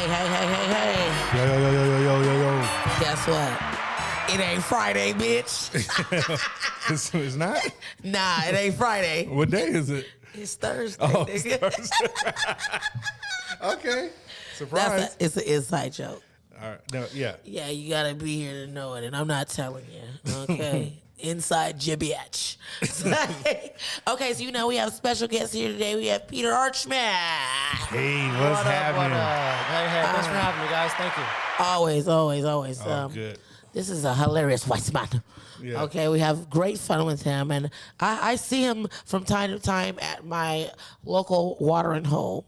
Hey. Yo. Guess what? It ain't Friday, bitch. It's not? Nah, it ain't Friday. What day is it? It's Thursday, Oh, nigga. it's Thursday. Okay. Surprise. It's an inside joke. All right. No, yeah. Yeah, you gotta be here to know it, and I'm not telling you. Okay. Inside gibbage. Okay, so we have special guests here today. We have Peter Artman. Hey, what's happening? What up? Hey, thanks for having me, guys. Thank you. Always. Oh, good. This is a hilarious white man. Yeah. Okay, we have great fun with him, and I see him from time to time at my local watering hole.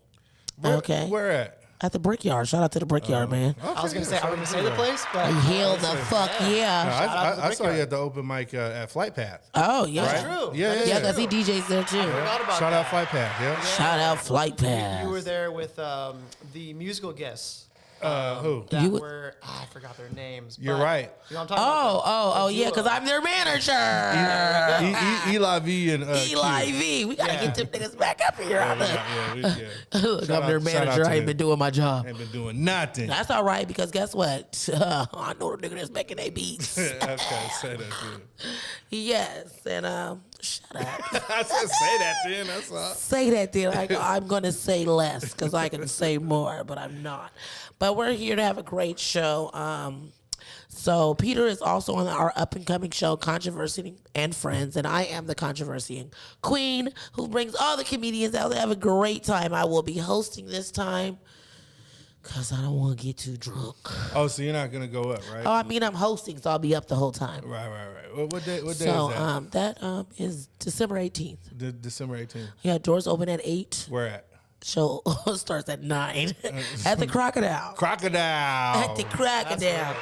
Okay. Where at? At the Brickyard. Shout out to the Brickyard, man. Okay. I was gonna say the place, but Hell the fuck yeah. I saw you at the open mic at Flight Path. Oh, yeah. That's true. Yeah, Yeah, because he DJs there too. forgot about Shout that. out Flight Path, yeah. Shout out Flight Pass. You were there with the musical guests. Who? That You w- were I forgot their names. You're but right. You know what I'm talking about? Oh, yeah, because I'm their manager. Eli V and Eli Q. V. We got to get them niggas back up here. Look, Shout I'm their out- shout out manager. to I ain't them. been doing my job. Ain't been doing nothing. That's all right, because guess what? I know the nigga that's making they beats. Okay, say that then. Yes, and shut up. I said say that then, that's all. Say that then. I'm going to say less because I can say more, but I'm not. But we're here to have a great show. So Peter is also on our up-and-coming show, Controversy and Friends, and I am the Controversy Queen who brings all the comedians out to have a great time. I will be hosting this time because I don't want to get too drunk. Oh, so you're not gonna go up, right? Oh, I mean, I'm hosting, so I'll be up the whole time. Right. What day is So that? that is December 18th. December 18th. Yeah, doors open at 8. Where at? Show starts at 9 at the Crocodile. Crocodile. At the Crocodile.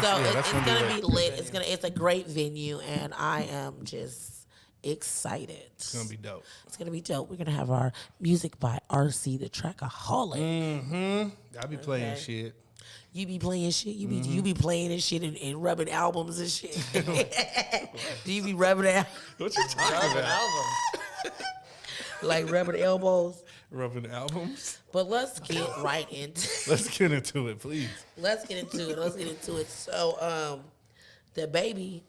So that's it's gonna be gonna lit. be lit. It's a great venue, and I am just excited. It's gonna be dope. It's gonna be dope. We're gonna have our music by RC, the Trackaholic. I be playing Okay. shit. You be playing shit. You be playing this shit and rubbing albums and shit. Do you be rubbing it What you talking about? Album. like rubbing elbows? Rubbing albums? But let's get right into. Let's get into it, please. Let's get into it. So, the baby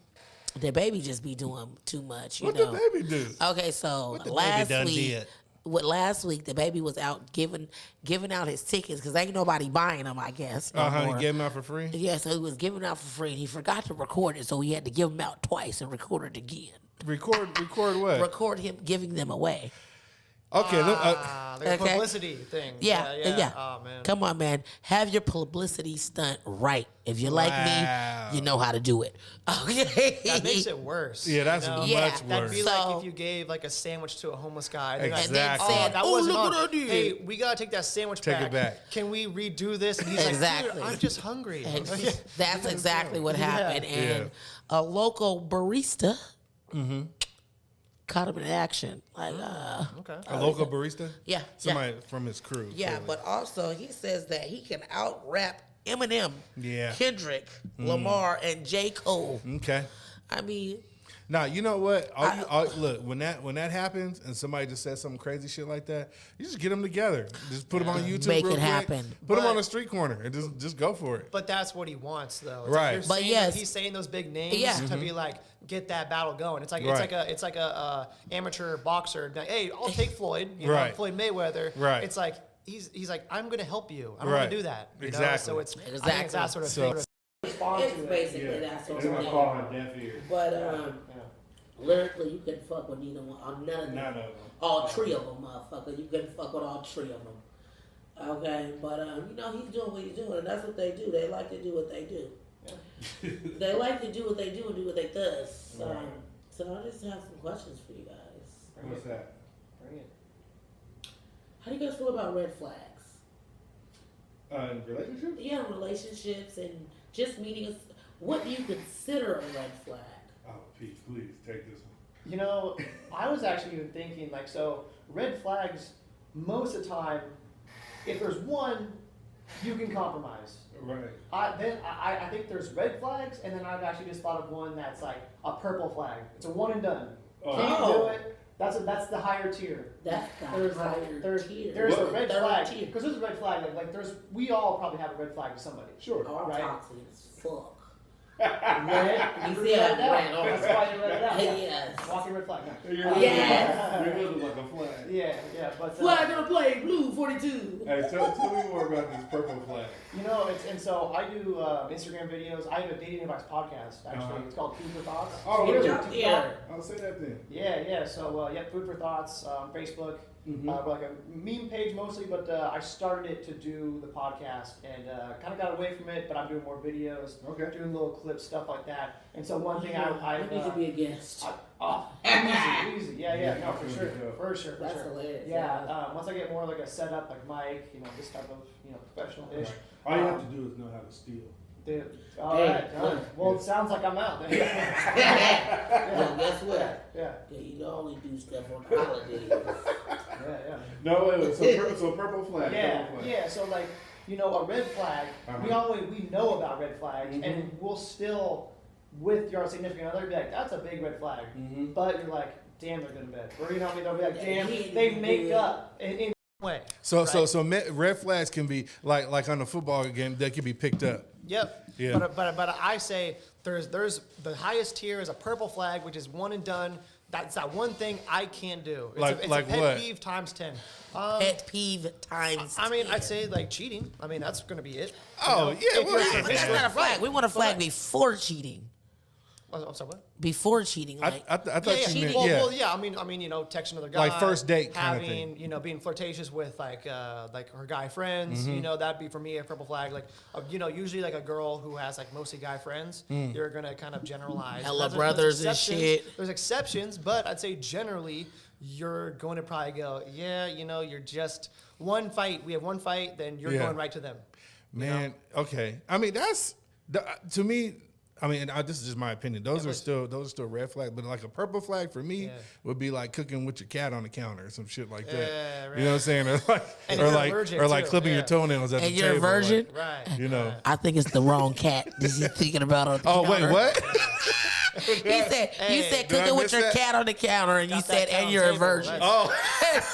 just be doing too much, you What know. the baby do? Okay, so the baby last done week, did? last week the baby was out giving out his tickets because ain't nobody buying them, I guess. No You more. gave him out for free? Yeah, so he was giving out for free, and he forgot to record it, so he had to give them out twice and record it again. Record what? Record him giving them away. Okay, look, The Okay. publicity thing. Yeah. Oh man. Come on, man. Have your publicity stunt right. If you like Wow. me, you know how to do it. Okay. That makes it worse. yeah, that's you know? Yeah, much That'd worse. be So- like if you gave like a sandwich to a homeless guy. And Exactly. Like, And then said, that "Oh, wasn't look on. what I did." Hey, we gotta take that sandwich Take back. it back. Can we redo this? And he's Exactly. like, dude, I'm just hungry. That's exactly what happened. Yeah. And a local barista caught him in action. Like, Okay. A local barista? yeah. Somebody from his crew. Yeah, clearly. but also he says that he can out rap Eminem, Yeah. Kendrick, Lamar, and J. Cole. Okay. I mean, Now you know what? Look, when that happens and somebody just says some crazy shit like that, you just get them together. Just put them on YouTube. Make real it quick, happen. Put them But- on a street corner and just go for it. But that's what he wants, though. It's Right. Like you're But saying yes. that he's saying those big names Yeah. to be like, get that battle going. It's like Right. it's like a amateur boxer. Like, hey, I'll take Floyd. You know, Right. Floyd Mayweather. Right. It's like he's like, I'm gonna help you. I'm Right. gonna do that. You know? Exactly. So it's I think Exactly. it's that sort of So- thing. it's basically that sort of thing. deaf ears. But lyrically, you can fuck with neither one, or none of them. None of them. All three of them, motherfucker. You can fuck with all three of them. Okay, but he's doing what he's doing, and that's what they do. They like to do what they do. They like to do what they do and do what they does. So I just have some questions for you guys. What's that? Bring it. How do you guys feel about red flags? In relationships? Yeah, relationships and just meeting us. What do you consider a red flag? Oh, Pete, please take this one. You know, I was actually even thinking like, so red flags. Most of the time, if there's one, you can compromise. Right. I think there's red flags, and then I've actually just thought of one that's like a purple flag. It's a one and done. Oh. Can't do it. That's the higher tier. That's the higher tier. There's a red Third flag. tier. Because there's a red flag. We all probably have a red flag to somebody. Sure. Oh, I'm Right. toxic as fuck. Red. You You see read how it red out. on That's why you read it out. Yes. Walking red flag. No. Yes. You're looking like a flag. Yeah, but Flag on the play, blue 42. Hey, tell me more about this purple flag. and so I do Instagram videos. I have a dating advice podcast actually. Uh-huh. It's called Food for Thoughts. Oh, Get really? out there. I'll say that then. Yeah. So Food for Thoughts on Facebook. Like a meme page mostly, but I started it to do the podcast and kind of got away from it. But I'm doing more videos, doing little clips, stuff like that. And so one thing I need to be a guest. Easy. Yeah. No, for sure. That's hilarious. Yeah. Once I get more like a setup, like mic, this type of professional-ish. All you have to do is know how to steal. Dude. All right. Done. Well, it sounds like I'm out. Well, guess what? Yeah. You only do stuff on the holidays. Yeah. No, wait. So purple flag. Yeah. Purple flag. Yeah. So like, a red flag. We know about red flags, and we'll still, with your significant other, be like, that's a big red flag. But you're like, damn, they're good in bed. Or they'll be like, damn, they make up in way. So red flags can be like on a football game, they can be picked up. Yep. Yeah. But I say there's the highest tier is a purple flag, which is one and done. That's that one thing I can't do. It's a pet what? peeve times 10. Pet peeve times 10. I'd say like cheating. That's gonna be it. Oh, yeah. But that's not a flag. We want a flag before cheating. I'm sorry, what? Before cheating, I thought you meant, Well, yeah. I mean, texting another guy, Like first date having, kind of thing. being flirtatious with like her guy friends. That'd be for me a purple flag. Like, usually like a girl who has like mostly guy friends, you're gonna kind of generalize. Hella There's brothers and exceptions. shit. There's exceptions, but I'd say generally you're going to probably go, you're just one fight. We have one fight, then you're going right to them. Man, okay. I mean, to me. This is just my opinion. Those are still red flags, but like a purple flag for me would be like cooking with your cat on the counter or some shit like that. Yeah, right. You know what I'm saying? Or like clipping your toenails at the table. And you're a virgin? Right. I think it's the wrong cat that you're thinking about on the counter. Wait, what? You said cooking with your cat on the counter, and you said, and you're a virgin. That's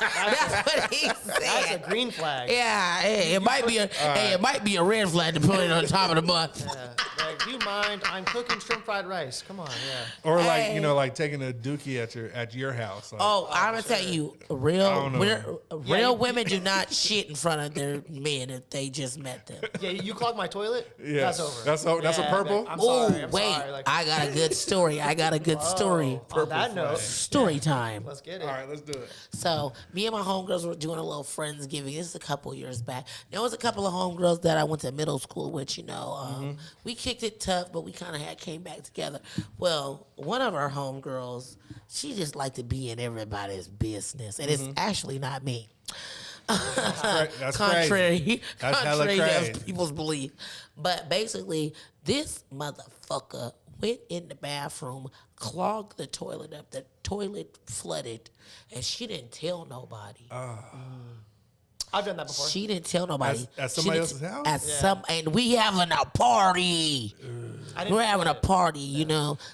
what he said. That's a green flag. Yeah, it might be a red flag depending on the time of the month. Yeah. Like, do you mind? I'm cooking shrimp fried rice. Come on, yeah. Or like taking a dookie at your house. Like, I'm gonna tell you, real women do not shit in front of their men if they just met them. Yeah, you clog my toilet. Yeah. That's over. That's a purple. I'm sorry. I got a good story. On that note, Story time. let's get it. All right, let's do it. So me and my homegirls were doing a little Friendsgiving. This is a couple years back. There was a couple of homegirls that I went to middle school with, We kicked it tough, but we kind of came back together. Well, one of our homegirls, she just liked to be in everybody's business. And it's actually not me. That's contrary crazy. That's hella crazy. to people's belief. But basically, this motherfucker went in the bathroom, clogged the toilet up. The toilet flooded, and she didn't tell nobody. I've done that before. She didn't tell nobody. At somebody else's house? And we having a party. We're having a party,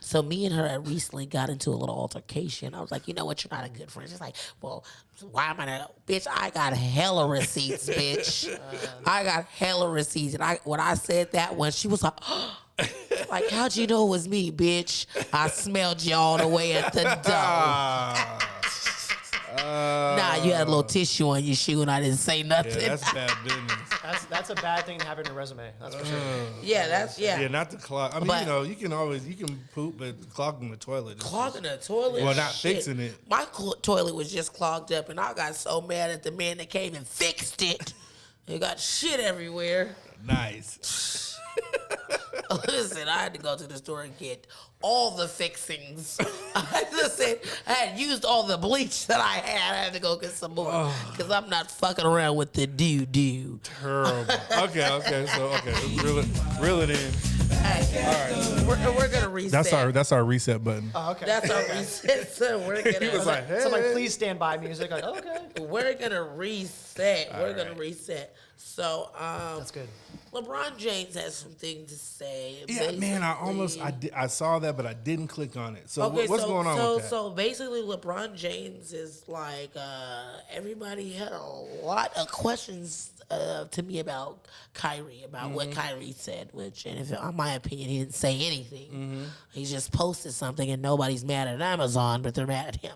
So me and her had recently got into a little altercation. I was like, you know what? You're not a good friend. She's like, well, why am I not? Bitch, I got hella receipts, bitch. I got hella receipts. And when I said that one, she was like, like, how'd you know it was me, bitch? I smelled you all the way at the door. Nah, you had a little tissue on your shoe and I didn't say nothing. Yeah, that's bad business. That's a bad thing to have in your resume. That's for sure. Yeah, not the clog. I mean, you can poop, but clogging the toilet. Clogging the toilet? Well, not fixing it. My toilet was just clogged up, and I got so mad at the man that came and fixed it. It got shit everywhere. Nice. Listen, I had to go to the store and get all the fixings. I had used all the bleach that I had. I had to go get some more because I'm not fucking around with the doo-doo. Terrible. Okay. So, reel it in. Hey, all right. We're going to reset. That's our reset button. Oh, okay. That's our reset. So we're going He was like, hey. Somebody please stand by music. Like, okay. We're going to reset. We're going to reset. So, That's good. LeBron James has something to say. Yeah, man, I saw that, but I didn't click on it. So what's going on with that? So basically, LeBron James is like, everybody had a lot of questions to me about Kyrie, about what Kyrie said, which, and if, in my opinion, he didn't say anything. He just posted something, and nobody's mad at Amazon, but they're mad at him.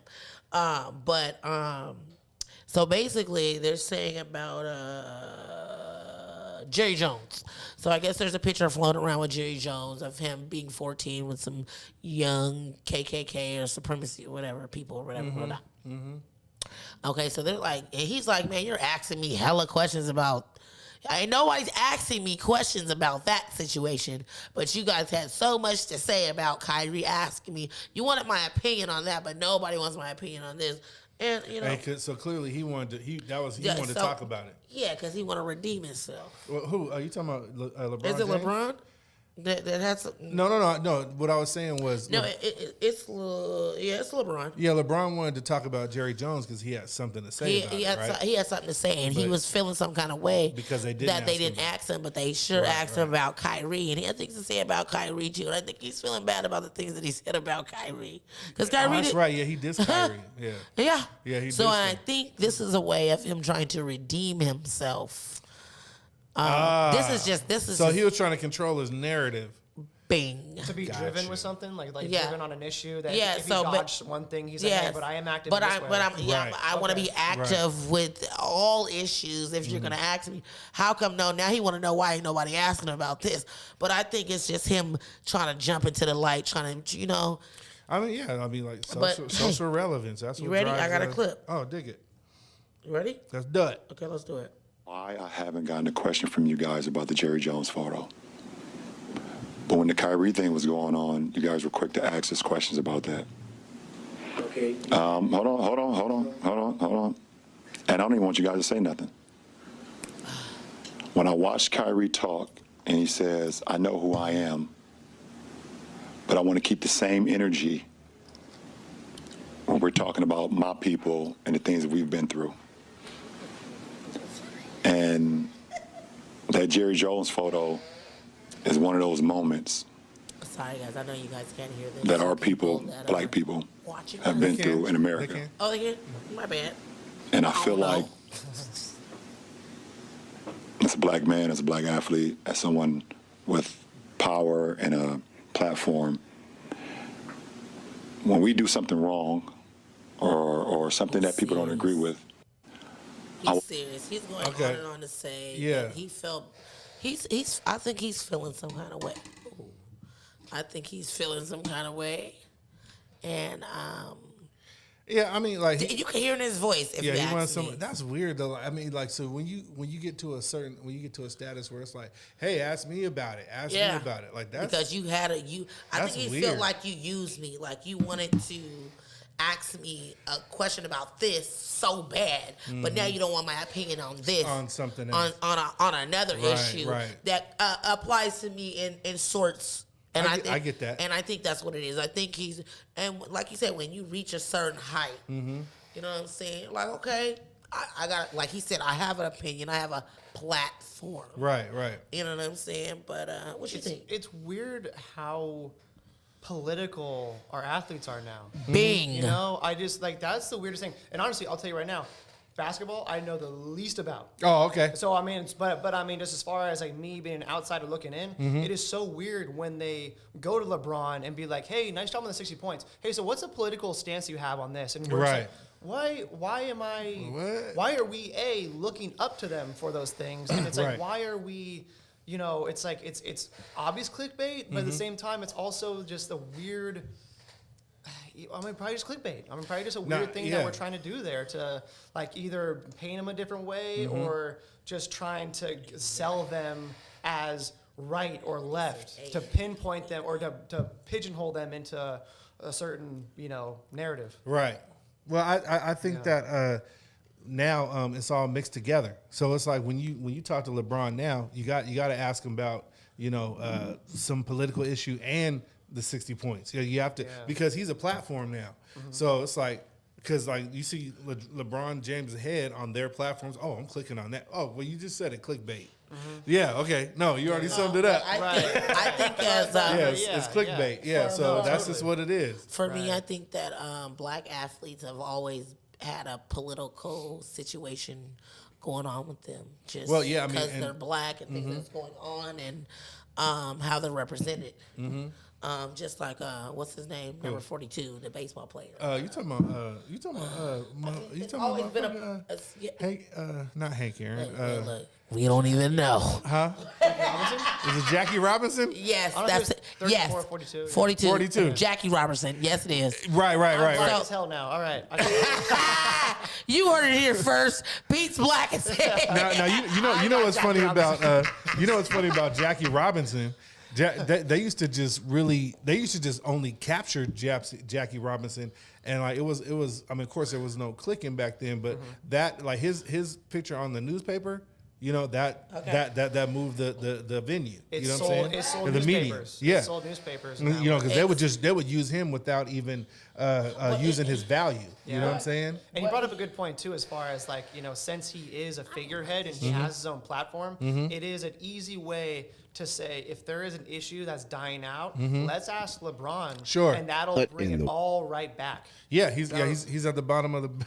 So basically, they're saying about Jerry Jones. So I guess there's a picture floating around with Jerry Jones of him being 14 with some young KKK or supremacy or whatever people or whatever. Okay, so they're like, and he's like, man, you're asking me hella questions about. Ain't nobody's asking me questions about that situation, but you guys had so much to say about Kyrie asking me. You wanted my opinion on that, but nobody wants my opinion on this. And you know, so clearly he wanted to talk about it. Yeah, because he want to redeem himself. Well, who are you talking about? LeBron? Is it James? LeBron? That has No. What I was saying was it's LeBron. Yeah, LeBron wanted to talk about Jerry Jones because he had something to say about it, right? He had something to say, and he was feeling some kind of way because they didn't ask him, but they asked him about Kyrie, and he had things to say about Kyrie too. And I think he's feeling bad about the things that he said about Kyrie because Kyrie. That's right. Yeah, he dissed Kyrie. Yeah. Yeah. He. So I think this is a way of him trying to redeem himself. This is. So he was trying to control his narrative. Bing. To be driven with something, like driven on an issue that if he dodged one thing, he's like, hey, but I am active in this way. I want to be active with all issues. If you're gonna ask me, how come now he want to know why ain't nobody asking about this? But I think it's just him trying to jump into the light, trying to, like social relevance. That's what. You ready? Drives I got a clip. Oh, dig it. You ready? Let's do it. Okay, let's do it. Why I haven't gotten a question from you guys about the Jerry Jones photo. But when the Kyrie thing was going on, you guys were quick to ask us questions about that. Okay. Hold on. And I don't even want you guys to say nothing. When I watched Kyrie talk and he says, I know who I am, but I want to keep the same energy when we're talking about my people and the things that we've been through. And that Jerry Jones photo is one of those moments Sorry, guys. I know you guys can't hear this. that our people, black people, have been through in America. Oh, they can? My bad. And I feel like, as a black man, as a black athlete, as someone with power and a platform, when we do something wrong or something that people don't agree with, He's serious. He's going on and on to say that he felt I think he's feeling some kind of way. Ooh. I think he's feeling some kind of way. And yeah, I mean, like you can hear in his voice if you ask me. That's weird though. I mean, like, so when you get to a status where it's like, hey, ask me about it. Ask me about it. Like that's because I think he felt like you used me, like you wanted to ask me a question about this so bad, but now you don't want my opinion on this, on something else, on another issue that applies to me in sorts. And I get that, and I think that's what it is. I think and like you said, when you reach a certain height, you know what I'm saying? Like, okay, I got, like he said, I have an opinion, I have a platform, right. You know what I'm saying? But what you think? It's weird how political our athletes are now. Bing. You know, I just that's the weirdest thing. And honestly, I'll tell you right now, basketball I know the least about. Oh, okay. So I mean, but I mean, just as far as like me being an outsider looking in, it is so weird when they go to LeBron and be like, "Hey, nice job on the 60 points. Hey, so what's the political stance you have on this?" And we're just like, why are we looking up to them for those things? And it's like, why are we? You know, it's like it's obvious clickbait, but at the same time, it's also just a weird. I mean, probably just clickbait. I mean, probably just a weird thing that we're trying to do there to like either paint them a different way or just trying to sell them as right or left to pinpoint them or to pigeonhole them into a certain narrative. Right. Well, I think that. Now it's all mixed together. So it's like when you talk to LeBron now, you got to ask him about some political issue and the 60 points. You have to because he's a platform now. So it's like because like you see LeBron James' head on their platforms. Oh, I'm clicking on that. Oh, well, you just said it, clickbait. Yeah. Okay. No, you already summed it up. I think as It's clickbait. Yeah. So that's just what it is. for me, I think that black athletes have always had a political situation going on with them. Just because they're black and things that's going on and how they're represented. Just like what's his name, number 42, the baseball player. You talking about? Always been not Hank Aaron. look, we don't even know. Huh? Is it Jackie Robinson? Yes, That's that's it. 34, Yes, 42. 42. Jackie Robertson. Yes, it is. Right. Black as hell now. All right. You heard it here first. Pete's black as hell. Now you know what's funny about Jackie Robinson. They used to just only capture Jackie Robinson, and like it was. I mean, of course, there was no clicking back then, but that like his picture on the newspaper. You know that moved the venue. It you know sold, what I'm saying? It sold Or the newspapers. media. Yeah. It sold newspapers. You know, because they would use him without even using his value. You know what I'm saying? And you brought up a good point too, as far as like, you know, since he is a figurehead and he has his own platform, it is an easy way to say if there is an issue that's dying out, let's ask LeBron. Sure. And that'll bring it all right back. Yeah, he's at the bottom of the.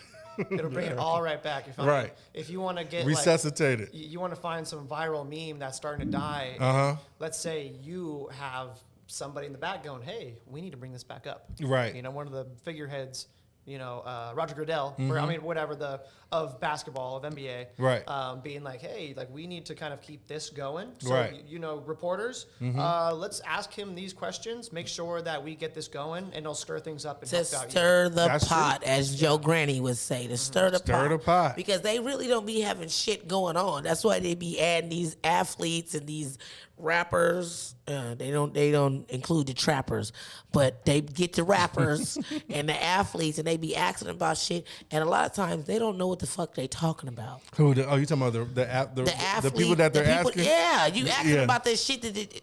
It'll bring it all right back. Right. If you want to get resuscitated, like, you want to find some viral meme that's starting to die. And let's say you have somebody in the back going, "Hey, we need to bring this back up." Right. You know, one of the figureheads. You know, Roger Goodell, or I mean, whatever of basketball, of NBA, right? Being like, hey, like we need to kind of keep this going. So, right. You know, reporters, let's ask him these questions, make sure that we get this going, and it'll stir things up and to help out stir the That's pot, true. as Joe Granny would say, to stir the pot. Because they really don't be having shit going on. That's why they be adding these athletes and these rappers. They don't include the trappers, but they get the rappers and the athletes, and they be asking about shit. And a lot of times they don't know what the fuck they talking about. Who? You talking about the athletes, the people that they're asking? Yeah, you asking about this shit that.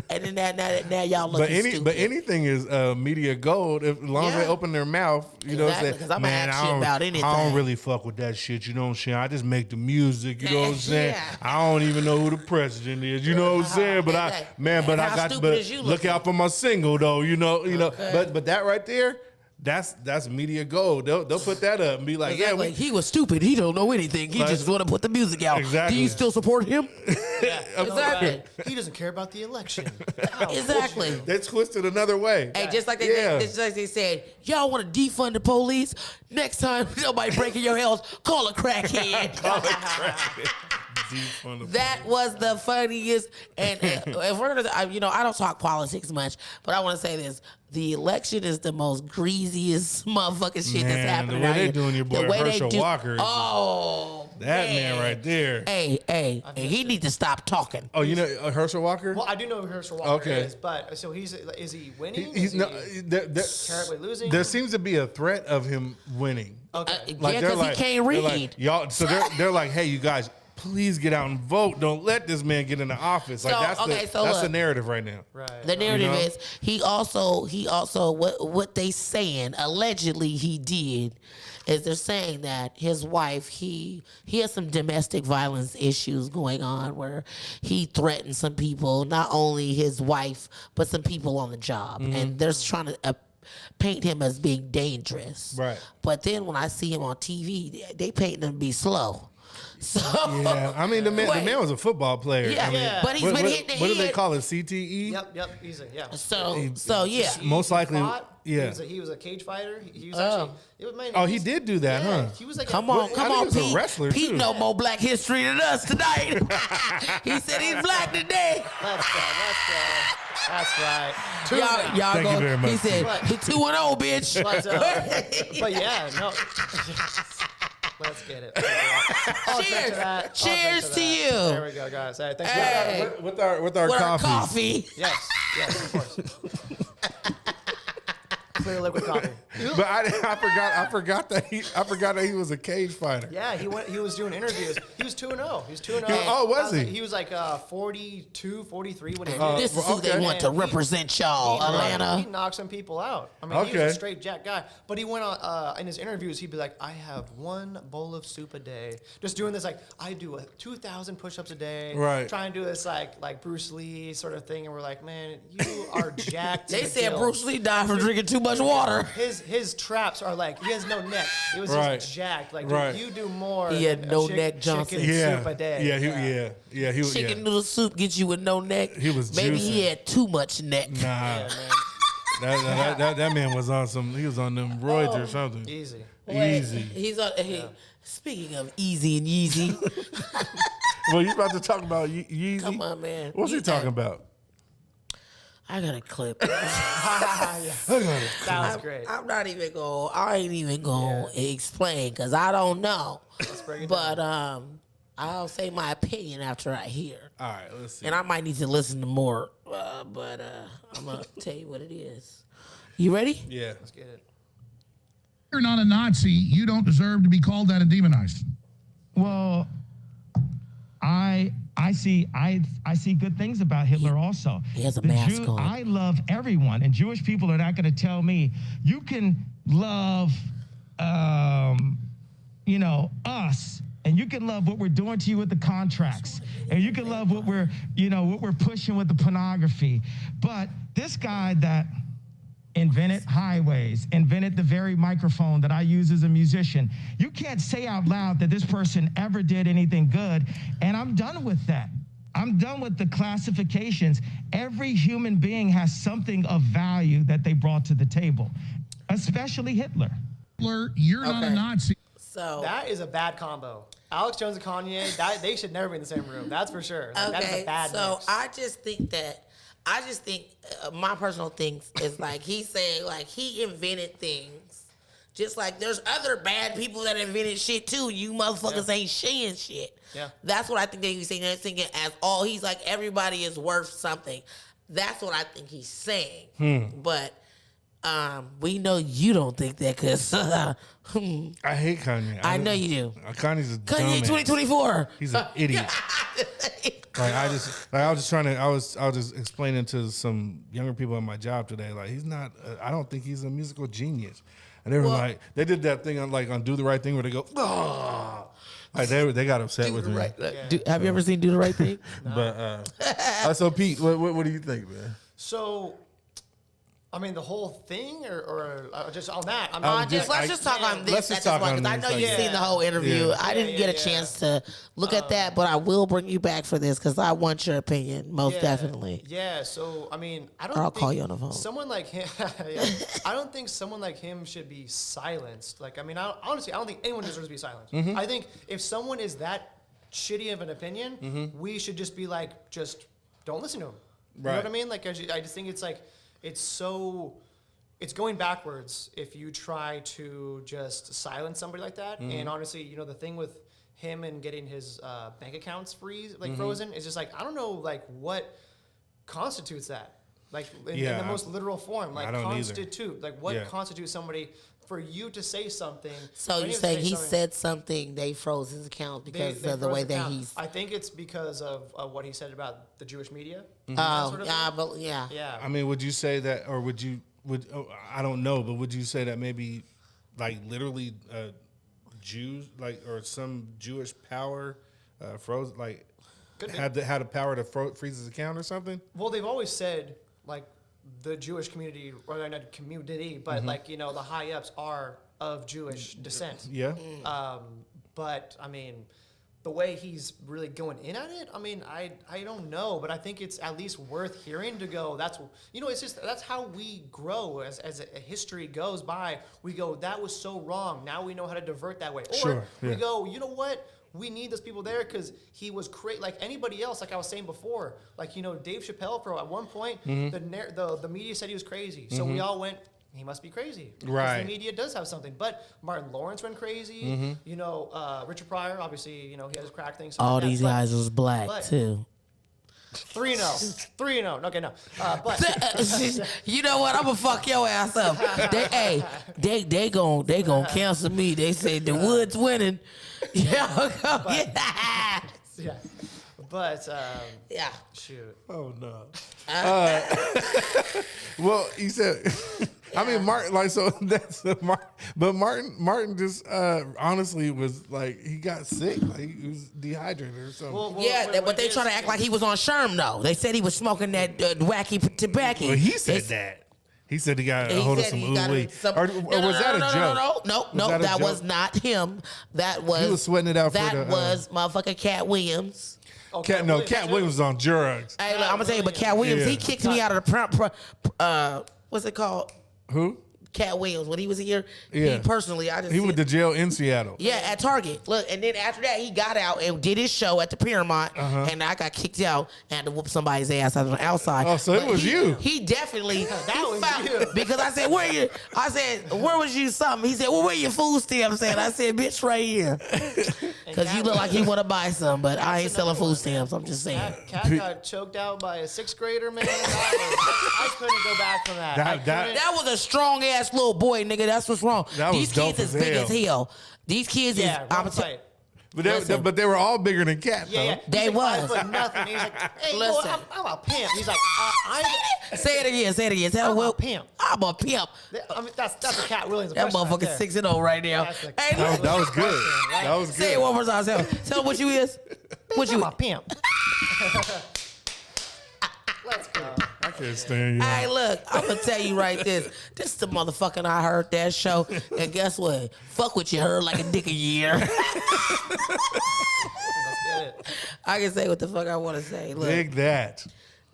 And then now y'all looking stupid. But anything is media gold as long as they open their mouth. You know what I'm saying? Man, I don't really fuck with that shit. You know what I'm saying? I just make the music. You know what I'm saying? I don't even know who the president is. You know what I'm saying? But look out for my single though. You know. But that right there. That's media gold. They'll put that up and be like, exactly. He was stupid. He don't know anything. He just want to put the music out. Exactly. Do you still support him? Exactly. He doesn't care about the election. Exactly. They twisted another way. Hey, just like they said, y'all want to defund the police? Next time nobody breaking your house, call a crackhead. That was the funniest. And if we're gonna, I don't talk politics much, but I want to say this: the election is the most greasiest motherfucking shit that's happening. The way out they here. doing your boy Herschel Walker. Oh, that man right there. Hey, he need to stop talking. Oh, you know Herschel Walker? Well, I do know who Herschel Walker is, but so is he winning? He's terribly losing. There seems to be a threat of him winning. Okay. Because he can't read. Like, y'all, so they're like, hey, you guys, please get out and vote. Don't let this man get into office. Like that's the narrative right now. Right. The narrative is he also what they saying allegedly he did is they're saying that his wife he has some domestic violence issues going on where he threatened some people, not only his wife but some people on the job, and they're trying to paint him as being dangerous. Right. But then when I see him on TV, they paint him to be slow. So yeah, I mean the man was a football player. Yeah, I mean, but he's been hitting the What do they head. call it? CTE. Yep. Easy. Yeah. So yeah. Most likely. Yeah. He was a cage fighter. He was actually. He did do that, huh? He was like Come on, he was Pete. a wrestler, Pete too. know more black history than us tonight. He said he's black today. Let's go. That's right. Y'all Thank go. you very much. He said he 2-0, bitch. But yeah, no. Let's get it. Cheers to you. There we go, guys. Hey, thanks for with our With our coffee. coffee. Yes, of course. Clear liquid coffee. But I forgot that he was a cage fighter. Yeah, he was doing interviews. He was 2-0. He was 2-0. Oh, was he? He was like 42, 43 when he did. This is who they want to represent y'all, Atlanta. He knocked some people out. I mean, he was a straight jack guy. But he went on in his interviews. He'd be like, "I have 1 bowl of soup a day." Just doing this like, I do 2,000 push-ups a day. Right. Trying to do this like Bruce Lee sort of thing, and we're like, man, you are jacked. They said Bruce Lee died from drinking too much water. His traps are like, he has no neck. He was just jacked. Like, right. dude, you do more. He had no neck, Johnson. Chicken soup a day. Yeah. He was chicken noodle soup gets you with no neck. He was maybe juicing. he had too much neck. Nah. That man was on he was on them roids or something. Easy. Easy. He's on. Speaking of easy and Yeezy, well, you about to talk about Yeezy? come on, man. What's he talking about? I got a clip. That was great. I ain't even gonna explain because I don't know. Let's break it But down. I'll say my opinion after I hear. All right, let's see. And I might need to listen to more. But I'm gonna tell you what it is. You ready? Yeah. Let's get it. You're not a Nazi. You don't deserve to be called that and demonized. Well, I see good things about Hitler also. He has a mask on. I love everyone, and Jewish people are not going to tell me you can love, us, and you can love what we're doing to you with the contracts, and you can love what we're pushing with the pornography. But this guy that invented highways, invented the very microphone that I use as a musician. You can't say out loud that this person ever did anything good, and I'm done with that. I'm done with the classifications. Every human being has something of value that they brought to the table, especially Hitler. Hitler, you're not a Nazi. So That is a bad combo. Alex Jones and Kanye, they should never be in the same room. That's for sure. Like, that's a bad mix. I just think my personal thing is like he's saying like he invented things, just like there's other bad people that invented shit too. You motherfuckers ain't saying shit. Yeah, that's what I think that he's saying. They're thinking as all he's like everybody is worth something. That's what I think he's saying. But we know you don't think that because I hate Kanye. I know you do. Kanye's a Kanye dumbass. 2024. He's an idiot. I was just explaining to some younger people at my job today. Like he's not. I don't think he's a musical genius. And they were like, they did that thing on Do the Right Thing where they go, oh. Like they got upset with me. Right. Have you ever seen Do the Right Thing? No. But so Pete, what do you think, man? So, I mean, the whole thing, or just on that. Let's just talk on this because I know you've seen the whole interview. Yeah. I didn't get a chance to look at that, but I will bring you back for this because I want your opinion, most definitely. Yeah, so, I mean, I'll call you on the phone. Someone like him, I don't think someone like him should be silenced. Like, I mean, honestly, I don't think anyone deserves to be silenced. Mm-hmm. I think if someone is that shitty of an opinion, we should just be like, just don't listen to him. You know what I mean? Like, I just think it's like, it's going backwards if you try to just silence somebody like that. And honestly, the thing with him and getting his bank accounts frozen is just like, I don't know, like what constitutes that, like in the most literal form, like constitute, like what constitutes somebody for you to say something. So you're saying he said something, they froze his account because of the way that he's. I think it's because of what he said about the Jewish media. Yeah. I mean, would you say that, or I don't know, but would you say that maybe, like literally, Jews, like, or some Jewish power, froze, like, had the power to freeze his account or something? Well, they've always said like the Jewish community, or not community, but like the high ups are of Jewish descent. Yeah. But I mean, the way he's really going in at it, I mean, I don't know, but I think it's at least worth hearing to go, it's just, that's how we grow as a history goes by. We go, that was so wrong. Now we know how to divert that way. Or we go, you know what? We need those people there because he was like anybody else, like I was saying before, like, Dave Chappelle, at one point, the media said he was crazy. So we all went, he must be crazy. Right. The media does have something. But Martin Lawrence went crazy. Richard Pryor, obviously, he had his crack things. All these guys was black, too. 3-0. 3-0. Okay, no. But you know what? I'm gonna fuck your ass up. They gon' cancel me. They say the Woods winning. Yeah. But yeah. Shoot. Oh no. Well, he said. I mean, Martin. Like, so that's but Martin just honestly was like he got sick. Like he was dehydrated or something. But they try to act like he was on Sherm though. They said he was smoking that wacky tobacco. Well, he said that. He said he got a hold of some ooh-wee. Or was that a joke? No, that was not him. That was... He was sweating it out that was motherfucking Cat Williams. Oh, Cat Williams was on drugs. Hey, look, I'm going to tell you, but Cat Williams, he kicked me out of the... what's it called? Who? Cat Williams, when he was here, he personally, he went to jail in Seattle. Yeah, at Target. Look, and then after that, he got out and did his show at the Paramount, and I got kicked out and had to whoop somebody's ass on the outside. Oh, so it was you. He definitely you. Because I said, where was you something? He said, well, where your food stamps at? I said, bitch, right here. Because you look like you want to buy some, but I ain't selling food stamps. I'm just saying. Cat got choked out by a 6th grader, man. I couldn't go back from that. That was a strong ass little boy, nigga. That's what's wrong. These kids is big as hell. These kids is. But they were all bigger than Cat, though. Yeah. They was. Nothing. He's like, hey, listen. boy, I'm a pimp. He's like, say it again. I'm a pimp. I'm a pimp. I mean, that's a Cat Williams. That motherfucker 6-0 right now. Hey, that was good. That was good. Say it one more time. Tell him what you is. What you? I'm a pimp. Let's go. I can't stand you. Hey, look, I'm gonna tell you right this. This is the motherfucking I Heard That show. And guess what? Fuck what you heard like a dick a year. Let's get it. I can say what the fuck I want to say. Look, dig that.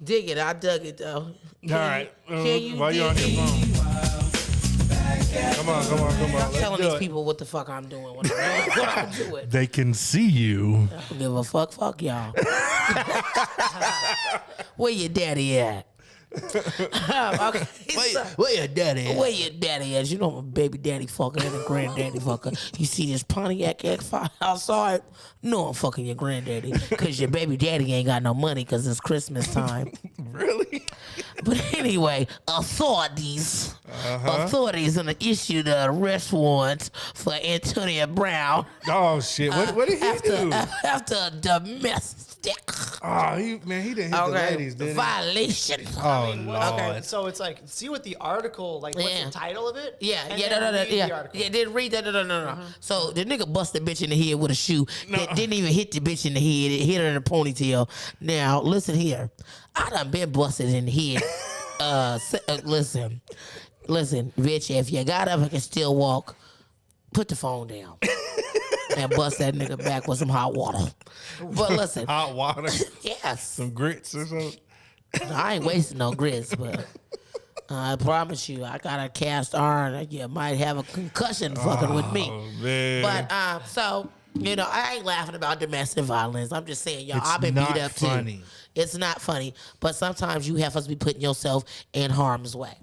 Dig it. I dug it though. All right. Can you while you're on your phone. Come on. I'm telling these people what the fuck I'm doing. What I'm doing. They can see you. I don't give a fuck. Fuck y'all. Where your daddy at? Okay. Where your daddy at? Where your daddy at? You know I'm a baby daddy fucker and a granddaddy fucker. You see this Pontiac X5 outside? No, I'm fucking your granddaddy. Because your baby daddy ain't got no money because it's Christmas time. Really? But anyway, authorities gonna issue the arrest warrant for Antonio Brown. Oh shit! What did he do? After a domestic. Oh, he didn't hit the ladies, did he? Violation. Oh Lord. Okay, so it's like, see what the article, like, what's the title of it? Yeah, And yeah, then no. read the article. Yeah, didn't read that. No. So the nigga busted the bitch in the head with a shoe. That didn't even hit the bitch in the head. It hit her in the ponytail. Now, listen here. I done been busted in the head. Listen, bitch, if you got up and can still walk, put the phone down. And bust that nigga back with some hot water. But listen. Hot water? Yes. Some grits or something? I ain't wasting no grits, but I promise you, I got a cast iron. You might have a concussion fucking with me. Man. But, so, you know, I ain't laughing about domestic violence. I'm just saying, y'all, I've been beat up funny. too. It's not funny. But sometimes you have to be putting yourself in harm's way.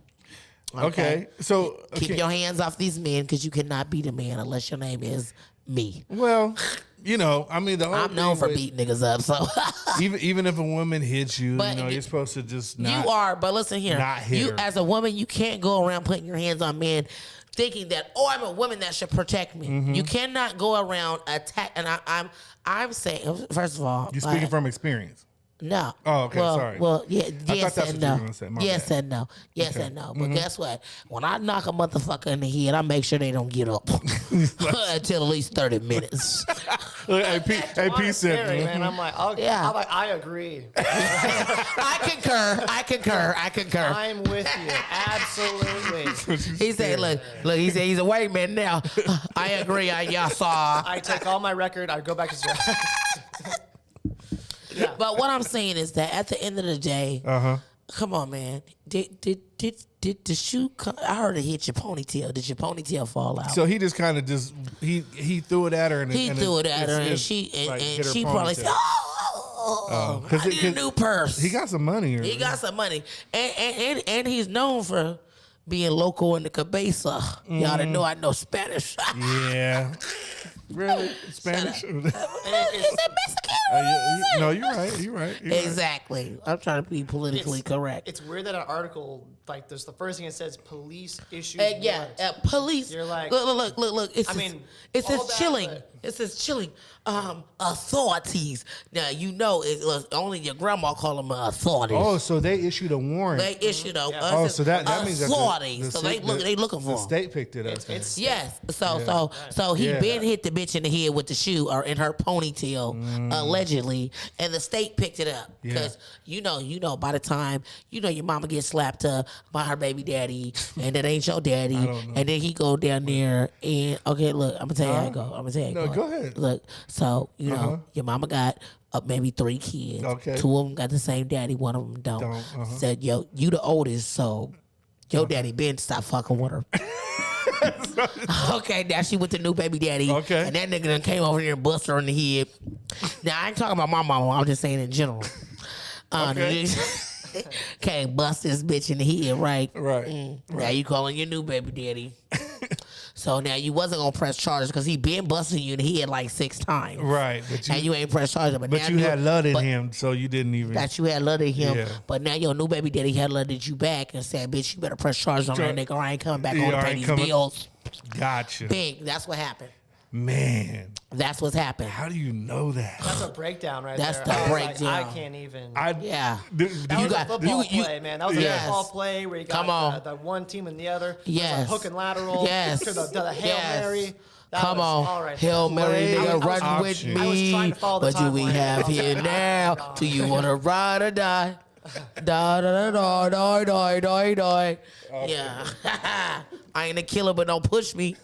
Okay. So keep your hands off these men because you cannot beat a man unless your name is me. Well, you know, I mean, I'm known for beating niggas up, so even if a woman hits you, but you know, you're supposed to just not. You are, but listen here. Not hit you her. As a woman, you can't go around putting your hands on men thinking that, oh, I'm a woman that should protect me. Mm-hmm. You cannot go around attack. And I'm saying, first of all, You're speaking from experience. No. Oh, okay, sorry. Well, yeah, I yes thought that's and what you no. were gonna say. My Yes bad. and no. Yes Okay. and no. But guess what? When I knock a motherfucker in the head, I make sure they don't get up until at least 30 minutes. Hey, P It's said, scary, man. I'm like, Yeah. I agree. I concur. I'm with you. Absolutely. He said, look, he said he's a white man now. I agree. Y'all saw. I take all my record. I go back to zero. But what I'm saying is that at the end of the day, come on, man. Did the shoe come? I heard it hit your ponytail. Did your ponytail fall out? So he just kind of he threw it at her and He threw it at her, and she probably said, "Oh, I need a new purse." He got some money. He got some money, and he's known for being local in the cabeza. Y'all didn't know I know Spanish. Yeah. Really? Spanish? No, you're right. You're right. Exactly. I'm trying to be politically correct. It's weird that an article, like, there's the first thing it says, police issues police. You're like, look. It says chilling. But It says chilling. Authorities. Now you know it was only your grandma call them authorities. Oh, so they issued a warrant. They issued a. Oh, so that means that authorities. So they looking for the him. state picked it up. Yes. So he been hit the bitch in the head with the shoe or in her ponytail allegedly, and the state picked it up because you know by the time your mama gets slapped up by her baby daddy and that ain't your daddy, and then he go down there and look, I'm gonna tell you how it go. I'm gonna tell you. No, go ahead. Look, so your mama got maybe 3 kids. Okay. 2 of them got the same daddy. 1 of them don't. Said yo, you the oldest, so your daddy been stop fucking with her. Okay, now she with the new baby daddy. Okay. And that nigga done came over here and bust her in the head. Now, I ain't talking about my mama. I'm just saying in general. Okay. Can't bust this bitch in the head, right? Right. Now you calling your new baby daddy. So now you wasn't going to press charges because he been busting you in the head like 6 times. Right. And you ain't press charges. But now you had love in him, so you didn't even. That you had love in him. Yeah. But now your new baby daddy had love at you back and said, bitch, you better press charges on that nigga or I ain't coming back on to pay these bills. Gotcha. Bing. That's what happened. Man. That's what's happened. How do you know that? That's a breakdown right That's there. the breakdown. I can't even. Yeah. That was a football play, man. That was a football play where you got the one team and the other. Yes. A hook and lateral. Yes. To the Hail Mary. Come on. All right. Hail Mary, nigga, run with me. What do we have here now? Do you want to ride or die? Da da da da da da da. Yeah. I ain't a killer, but don't push me.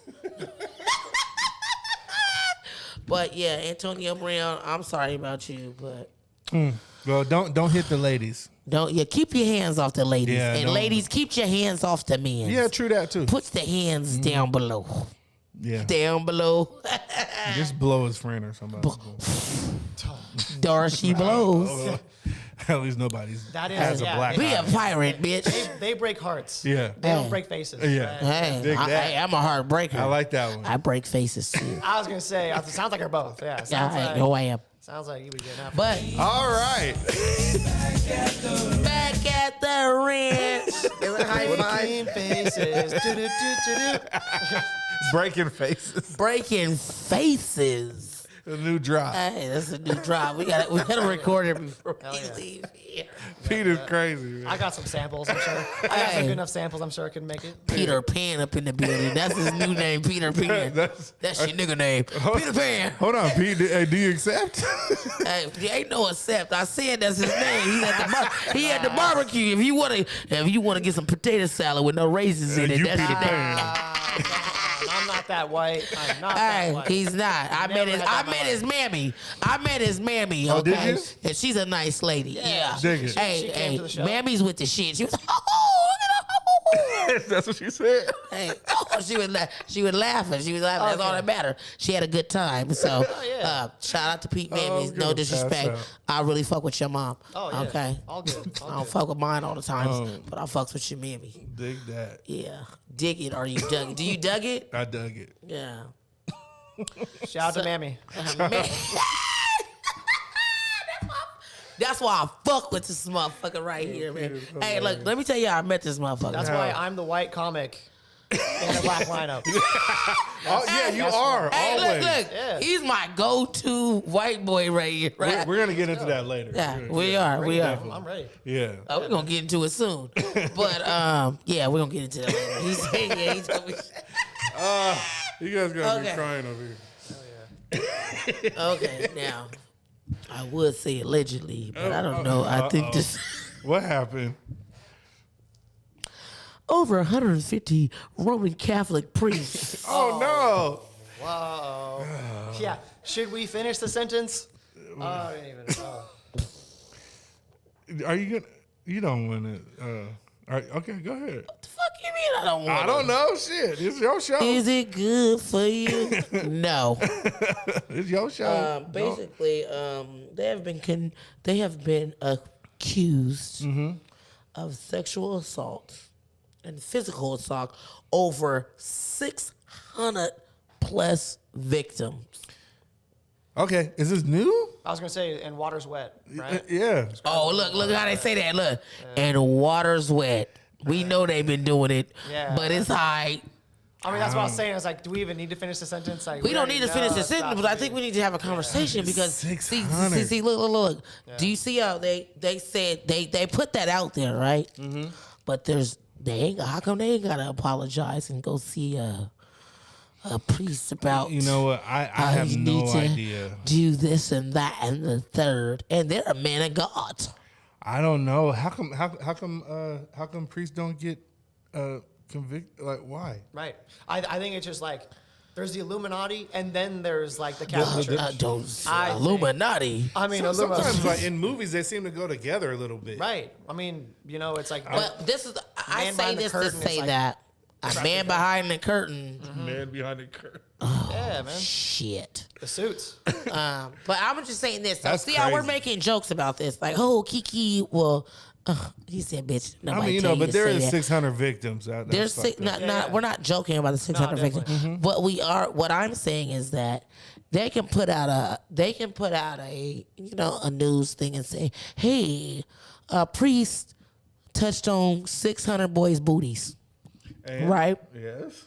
But yeah, Antonio Brown, I'm sorry about you, but Well, don't hit the ladies. Keep your hands off the ladies. Yeah, and ladies, keep your hands off the men. Yeah, true that too. Put the hands down below. Yeah. Down below. Just blow his friend or somebody. Darcy blows. At least nobody's has a black Be eye. a pirate, bitch. They break hearts. Yeah. They don't break faces. Yeah. Hey, I'm a heartbreaker. I like that one. I break faces too. I was gonna say, it sounds like they're both. Yeah. I know I am. Sounds like you would get enough. But All right. back at the ranch. High five faces. Do-do-do-do-do. Breaking faces. Breaking faces. A new drop. Hey, that's a new drop. We gotta record it before we leave here. Peter's crazy, man. I got some samples, I'm sure. I got some good enough samples, I'm sure I can make it. Peter Pan up in the building. That's his new name, Peter Pan. That's your nigga name. Peter Pan. Hold on, Pete. Do you accept? Hey, there ain't no accept. I said that's his name. He's at he at the barbecue. If you wanna get some potato salad with no raisins in it, You that's Peter your name. Pan. I'm not that white. I'm not that white. He's not. I met his mammy. I met his mammy. Okay, Oh, did you? And she's a nice lady. Yeah. Dig it. She came to the show. Mammy's with the shit. She was look at her. That's what she said. Hey, she was laughing. She was laughing. That's all that mattered. She had a good time. So, shout out to Pete Mammies. No disrespect. I really fuck with your mom. Oh, yeah. Okay. All good. I don't fuck with mine all the time, but I fucks with your mammy. Dig that. Yeah. Dig it or you dug it. Do you dug it? I dug it. Yeah. Shout out to Mammy. Man. That's why I fuck with this motherfucker right here, man. Hey, look, let me tell you how I met this motherfucker. That's why I'm the white comic in the black lineup. Oh, yeah, you are. Hey, always. look. Yeah. He's my go-to white boy right here, right? We're going to get into that later. Yeah, we are. I'm ready. Yeah. We're going to get into it soon. But, yeah, we're going to get into that later. He's going to be... You guys got me Okay. crying over here. Okay, now, I would say allegedly, but I don't know. I think this... What happened? Over 150 Roman Catholic priests. Oh, no. Whoa. Yeah. Should we finish the sentence? I didn't even know. Are you going to... You don't want to... all right, okay, go ahead. What the fuck you mean I don't want I don't know. Shit. It's your show. Is it good for you? No. It's your show. Basically, they have been accused of sexual assault and physical assault over 600 plus victims. Okay, is this new? I was gonna say, and water's wet, right? Yeah. Oh, look how they say that. Look, and water's wet. We know they've been doing it, but it's high. I mean, that's what I was saying. I was like, do we even need to finish the sentence? Like, We don't need to finish the sentence, but I think we need to have a conversation because see, look. Yeah. Do you see how they said they put that out there, right? Mm-hmm. But how come they ain't gotta apologize and go see a priest about? You know what? I have no idea. Do this and that and the third, and they're a man of God. I don't know. How come priests don't get convicted? Like, why? Right. I think it's just like there's the Illuminati, and then there's like the Catholic Church. Illuminati. I mean, sometimes like in movies they seem to go together a little bit. Right. I mean, it's like. But this is I say this to say like, that a man behind the curtain. Mm-hmm. Man behind the curtain. Oh, yeah, man. Shit. The suits. But I'm just saying this. So That's see crazy. how we're making jokes about this, like, oh, Kiki. Well, he said, "Bitch." Nobody but there is 600 victims out there. There's we're not joking about the 600 victims. Mm-hmm. But we are. What I'm saying is that they can put out a a news thing and say, "Hey, a priest touched on 600 boys' booties." Right? Yes.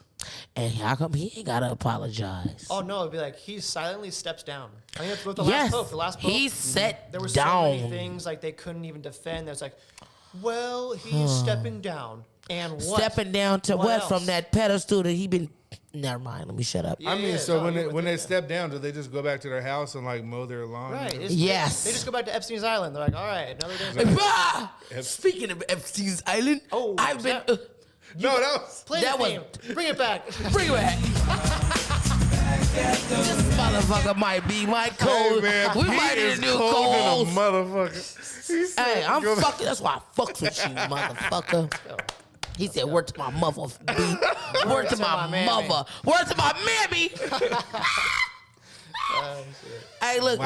And how come he ain't gotta apologize? Oh no, it'd be like he silently steps down. I think that's with the last pope. The last pope, he sat there were down. so many things like they couldn't even defend. There's like, well, he's stepping down, and what? Stepping down to what else? from that pedestal that he been. Never mind. Let me shut up. Yeah, I mean, so when they step down, do they just go back to their house and like mow their lawn? Right. Yes. They just go back to Epstein's Island. They're like, all right, another day. Speaking of Epstein's Island, I've been. No, that was. Play that one. Bring it back. Bring it back. This motherfucker might be my code. Hey, man, we might need a new code. Motherfucker. Hey, I'm fucking. That's why I fucks with you, motherfucker. He said, "Word to my mother, B. Word to my mother. Word to my mammy." Hey, look.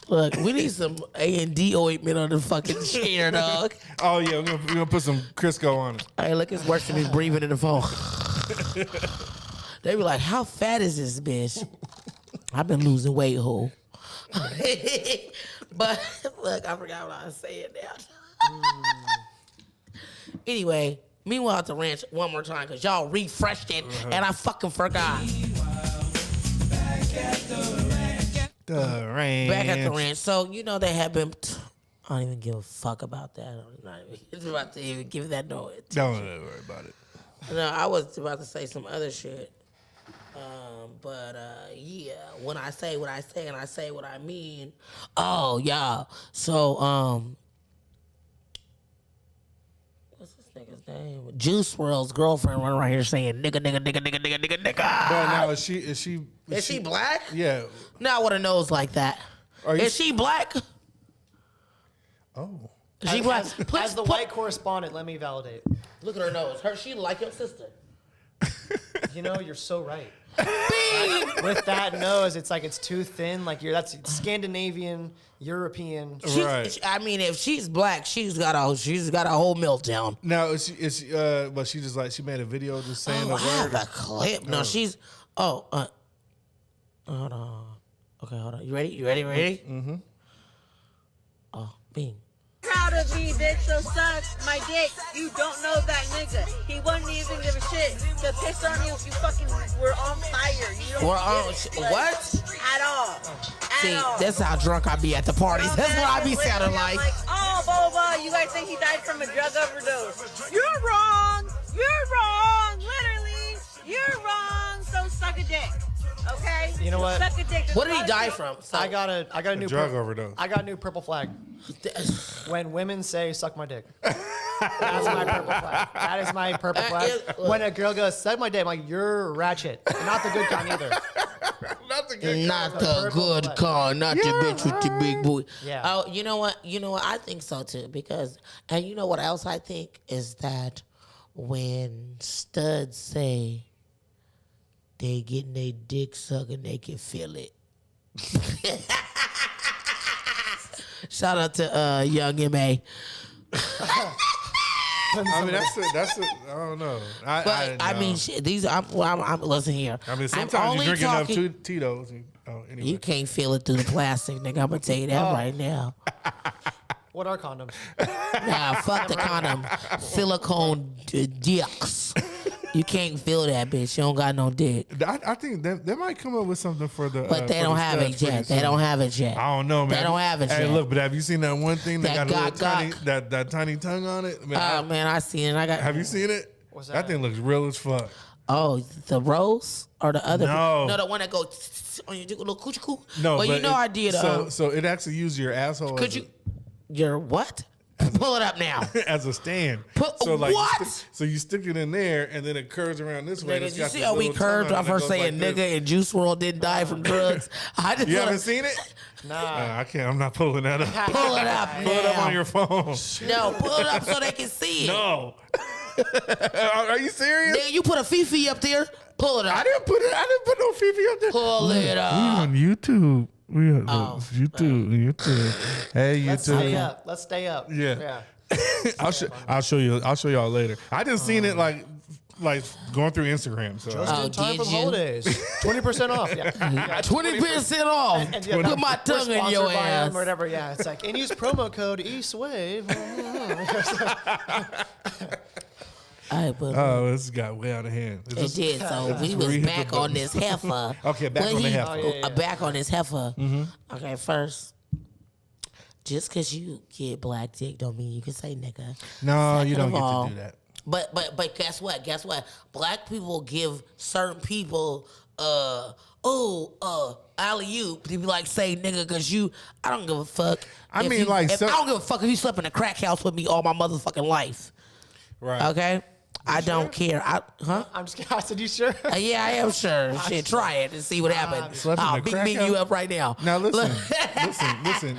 Look, we need some A&D ointment on the fucking chair, dog. Oh, yeah, we're gonna put some Crisco on it. Hey, look, it's worse than me breathing in the phone. They be like, how fat is this bitch? I've been losing weight, ho. But, look, I forgot what I was saying now. Anyway, meanwhile at the ranch, one more time, because y'all refreshed it, and I fucking forgot. Back at the ranch. So, they have been... I don't even give a fuck about that. I'm not even about to even give that no attention. Don't worry about it. No, I was about to say some other shit. Yeah, when I say what I say and I say what I mean. Oh, yeah. So, what's this nigga's name? Juice WRLD's girlfriend running around here saying nigga. But now is she black? Yeah. Now what a nose like that. Is she black? Oh. Is she black? As the white correspondent, let me validate. Look at her nose. She like your sister. You're so right. With that nose, it's like it's too thin. Like that's Scandinavian, European. Right. I mean, if she's black, she's got a whole meltdown. Now but she just like she made a video just saying the I have word. a clip. No, she's. Hold on. Okay, hold on. You ready? Mm-hmm. Oh, Bing. Proud of me, bitch, so suck my dick. You don't know that nigga. He wouldn't even give a shit to piss on you if you fucking were on fire. You don't what? At all. See, that's how drunk I be at the parties. That's what I be sounding like. Oh, Boba, you guys think he died from a drug overdose. You're wrong. Literally, you're wrong. So suck a dick. Okay? You know what? Suck a dick. What did he die from? So, I got a new drug overdose. I got a new purple flag. When women say "suck my dick," that's my purple flag. That is my purple flag. When a girl goes "suck my dick," I'm like, "You're ratchet." Not the good kind either. Not the good Not the good kind. Not the bitch with the big booty. Yeah. Oh, you know what? I think so too. Because, and you know what else I think is that when studs say they getting their dick sucked and they can feel it. Shout out to Young M.A. I mean, that's I don't know. I mean, these. I'm listen here. I mean, sometimes you're drinking enough Tito's. Oh, anyway. You can't feel it through the plastic, nigga. I'm gonna tell you that right now. What are condoms? Nah, fuck the condom. Silicone dicks. You can't feel that, bitch. You don't got no dick. I think they might come up with something for the. But they don't have it yet. They don't have it yet. I don't know, man. They don't have it Hey, yet. look, but have you seen that one thing that got a little tiny, gok. that tiny tongue on it? Man, I seen it. Have you seen it? What's That that? thing looks real as fuck. Oh, the rose or the other? No. No, the one that goes on your little coochie coo. No, well, but you know I did. So it actually uses your asshole. Could you? Your what? Pull it up now. As a stand. So what? So you stick it in there, and then it curves around this way. Nigga, you see how we curved off her saying nigga and Juice WRLD didn't die from drugs? I just You haven't seen it? Nah. I can't. I'm not pulling that up. pull it up now. Pull it up on your phone. No, pull it up so they can see it. No. Are you serious? Nigga, you put a Fifi up there. Pull it up. I didn't put no Fifi up there. Pull it up. We on YouTube. We on YouTube. Hey, Let's stay YouTube. up. Let's stay up. Yeah. I'll show you. I'll show y'all later. I just seen it like going through Instagram. So Just in time did for the you? holidays. 20% off. Yeah. 20% off. And yeah, Put my we're tongue in sponsored your by them ass. or whatever. Yeah, it's like, and use promo code ESWAVE. All right, but oh, this got way out of hand. it did. So we was hit the back on this heifer. Okay, back on the heifer. Oh, yeah. Back on this heifer. Okay, first, just because you get black dick don't mean you can say nigga. No, Second you don't of get all, to do that. But guess what? Guess what? Black people give certain people alley-oop to be like, say nigga, because I don't give a fuck. I mean, like, I don't give a fuck if you slept in a crack house with me all my motherfucking life. Right. Okay? I don't care. I'm just kidding. I said, you sure? Yeah, I am sure. Shit, try it and see what happens. Slept in I'll a crack beat house? you up right now. Now listen.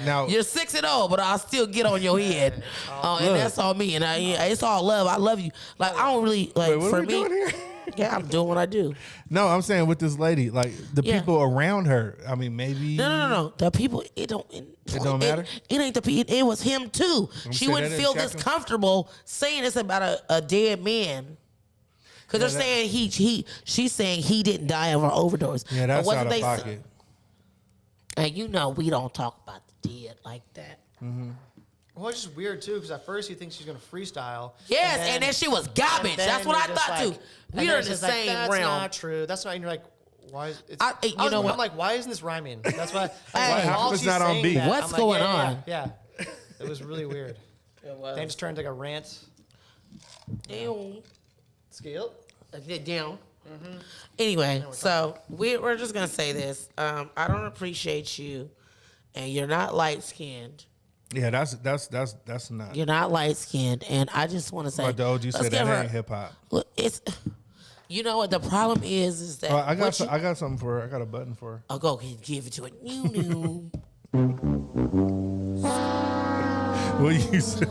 Now You're 6-0, but I'll still get on your head. And that's on me. And it's all love. I love you. Like, I don't really, like, Wait, what for are we me. doing here? Yeah, I'm doing what I do. No, I'm saying with this lady, like the Yeah. people around her. I mean, maybe. No. The people, it don't matter? It ain't the people. It was him, too. She say wouldn't that in feel chat this room. comfortable saying this about a dead man. Because they're saying she's saying he didn't die of an overdose. Yeah, that's But out wasn't of they pocket. And you know we don't talk about the dead like that. Well, it's just weird, too, because at first you think she's going to freestyle. Yes, and then she was garbage. That's what I thought, too. We are in the same That's realm. not true. That's not, and you're like, why is it? you know what? I'm like, why isn't this rhyming? That's why. Hey, while it's she's not on saying beat? that, What's I'm like, going yeah, on? Yeah. It was really weird. They just turned like a rant. Damn. Scale. Down. Anyway, so we're just gonna say this. I don't appreciate you, and you're not light skinned. Yeah, that's not. You're not light skinned, and I just want to say. But the OG let's said give that her- ain't hip hop. Look, it's. You know what the problem is that I got what you- I got something for her. I got a button for her. I'll go give it to it. You What you said?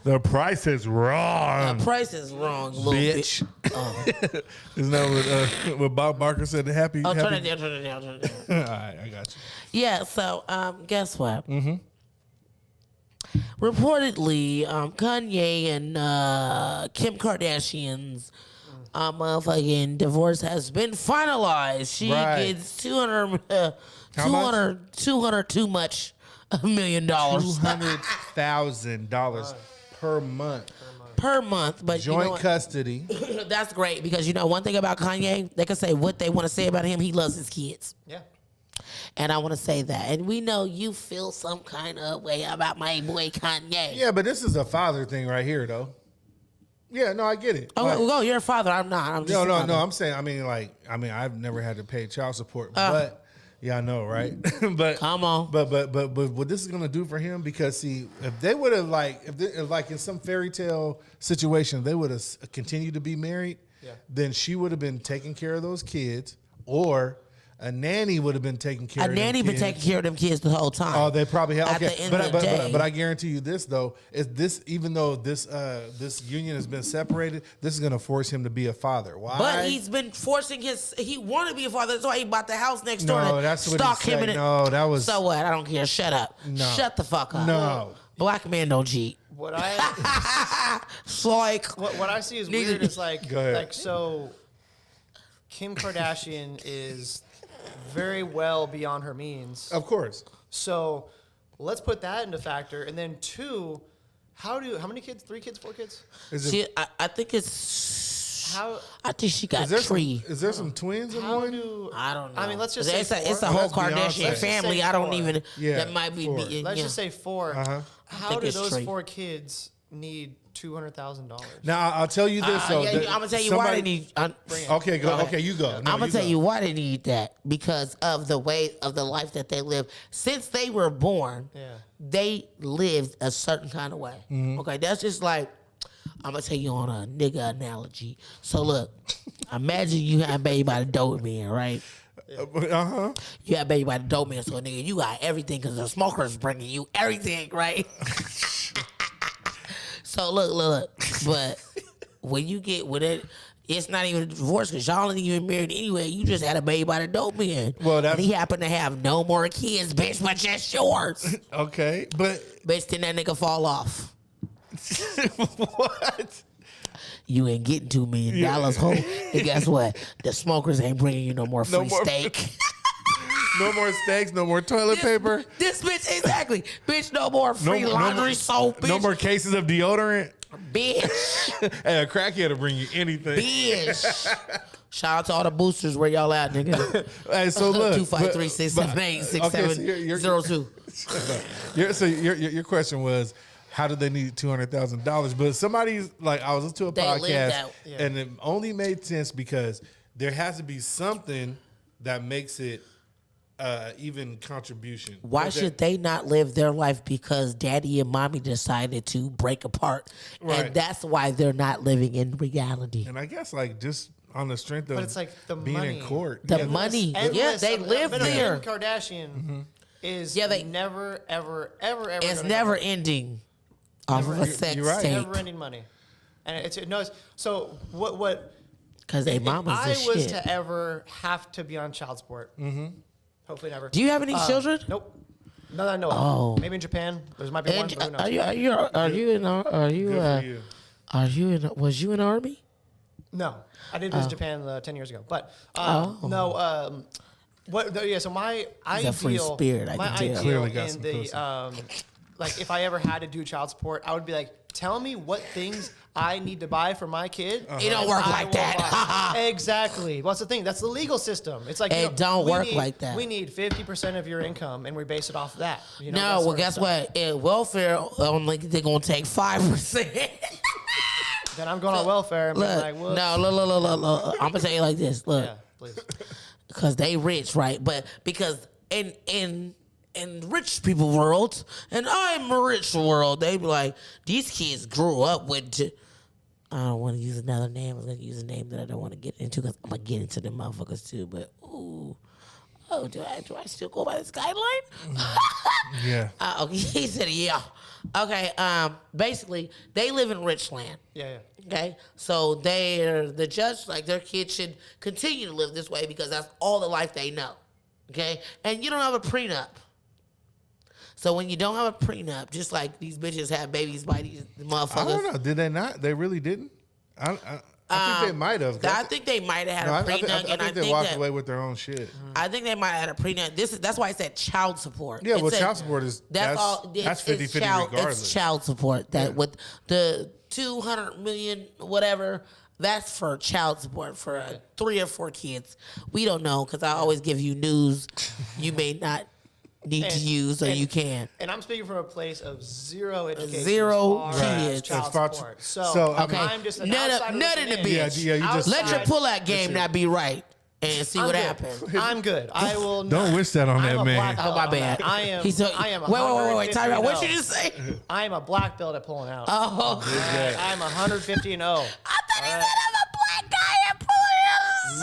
The price is wrong, the price is wrong, little bitch. Bit. Isn't that what Bob Barker said? The happy. Oh, turn happy? it down. All right, I got you. Yeah, so guess what? Reportedly, Kanye and Kim Kardashian's motherfucking divorce has been finalized. She Right. gets $200 too much $1 million $200,000 per month. per month. But you know Joint what? custody. That's great because you know one thing about Kanye, they can say what they want to say about him. He loves his kids. Yeah. And I want to say that. And we know you feel some kind of way about my boy Kanye. Yeah, but this is a father thing right here, though. Yeah, no, I get it. Oh, Like- well, you're a father. I'm not. I'm just a No, mother. I'm saying, I've never had to pay child support, but yeah, I know, right? But Come on. but what this is gonna do for him, because see, if they would have if in some fairy tale situation, they would have continued to be married, then she would have been taking care of those kids, or a nanny would have been taking care of them nanny been kids. taking care of them kids the whole time. Oh, they probably have. At Okay, the end of the day. but I guarantee you this though, is this, even though this union has been separated, this is going to force him to be a father. Why? But he's been forcing he wanted to be a father. That's why he bought the house next door. No, to that's what he stalk him said. in it. No, that was. So what? I don't care. Shut up. No. Shut the fuck up. No. Black men don't cheat. What I It's like what I see is Neither- weird is like Go ahead. so Kim Kardashian is very well beyond her means. Of course. So let's put that into factor. And then 2, how many kids? 3 kids? 4 kids? I think it's. How? I think she got 3. Is there some twins in one? I don't know. I mean, let's just say it's a whole That's Kardashian Beyonce. family. I don't even. Yeah, That might be. 4. Let's just say 4. How do it's those 3. 4 kids need $200,000? Now I'll tell you this. I'm gonna tell you why they need. Okay, go. Okay, you go. No, I'm gonna tell go. you why they need that, because of the way of the life that they live. Since they were born, they lived a certain kind of way. Okay, that's just like, I'm gonna tell you on a nigga analogy. So look, imagine you had a baby by the dope man, right? You had a baby by the dope man, so nigga, you got everything because the smoker's bringing you everything, right? So look, but when you get with it, it's not even a divorce because y'all ain't even married anyway. You just had a baby by the dope man. Well, and he happened to have no more kids, bitch, but just yours. Okay, but bitch, then that nigga fall off. What? You ain't getting $2 million, ho. And guess what? The smokers ain't bringing you no more free steak. No more steaks, no more toilet paper. This bitch, exactly. Bitch, no more free laundry soap, bitch. No more cases of deodorant. Bitch. Hey, a crackhead will bring you anything. Bitch. Shout out to all the boosters. Where y'all at, nigga? Hey, so look. 253-678-6780. So your question was, how do they need $200,000? But somebody's like, I was listening to a podcast, and it only made sense because there has to be something that makes it even contribution. Why should they not live their life because daddy and mommy decided to break apart? Right. And that's why they're not living in reality. And I guess like just on the strength of it's like the being money. in court. The money. They live there. Kim Kardashian is never, ever. It's never ending off of a sex tape. Never ending money. And so what? Because they mamas I is was shit. to ever have to be on child support. Hopefully never. Do you have any children? Nope. None that I know of. Maybe in Japan. There might be one. But who knows? Was you in the army? No, I did visit Japan 10 years ago. But no. So my ideal. Free spirit. My ideal in the like if I ever had to do child support, I would be like, tell me what things I need to buy for my kid. It don't work like that. Exactly. What's the thing? That's the legal system. It's like it don't work like that. We need 50% of your income, and we base it off of that. No, well, guess what? In welfare, only they're gonna take 5%. Then I'm going on welfare. And look, like, look. I'm gonna tell you like this. Look, yeah, please. Because they rich, right? But because in rich people world, and I'm a rich world, they be like, these kids grew up with. I don't want to use another name. I'm gonna use a name that I don't want to get into because I'm gonna get into them motherfuckers too. But do I still go by this guideline? Yeah. Okay. He said yeah. Okay. Basically, they live in rich land. Yeah. Okay. So the judge, like their kids should continue to live this way because that's all the life they know. Okay. And you don't have a prenup. So when you don't have a prenup, just like these bitches have babies by these motherfuckers. I don't know. Did they not? They really didn't? I think they might have. I think they might have had a prenup. I think they walked away with their own shit. I think they might have had a prenup. That's why I said child support. Yeah, child support is that's 50-50 regardless. It's child support. With the $200 million whatever, that's for child support for 3 or 4 kids. We don't know because I always give you news you may not need to use, or you can. And I'm speaking from a place of zero education. Zero kids. Child support. So okay. I'm just an nut in the bitch. Yeah, you just let your pull-out game not be right and see what happens. I'm good. I will. Don't wish that on that man. Oh, my bad. I am. Wait. Time out. What did you just say? I am a black belt at pulling out. Oh, I'm 150 and 0. I thought he said I'm a black guy at pulling out.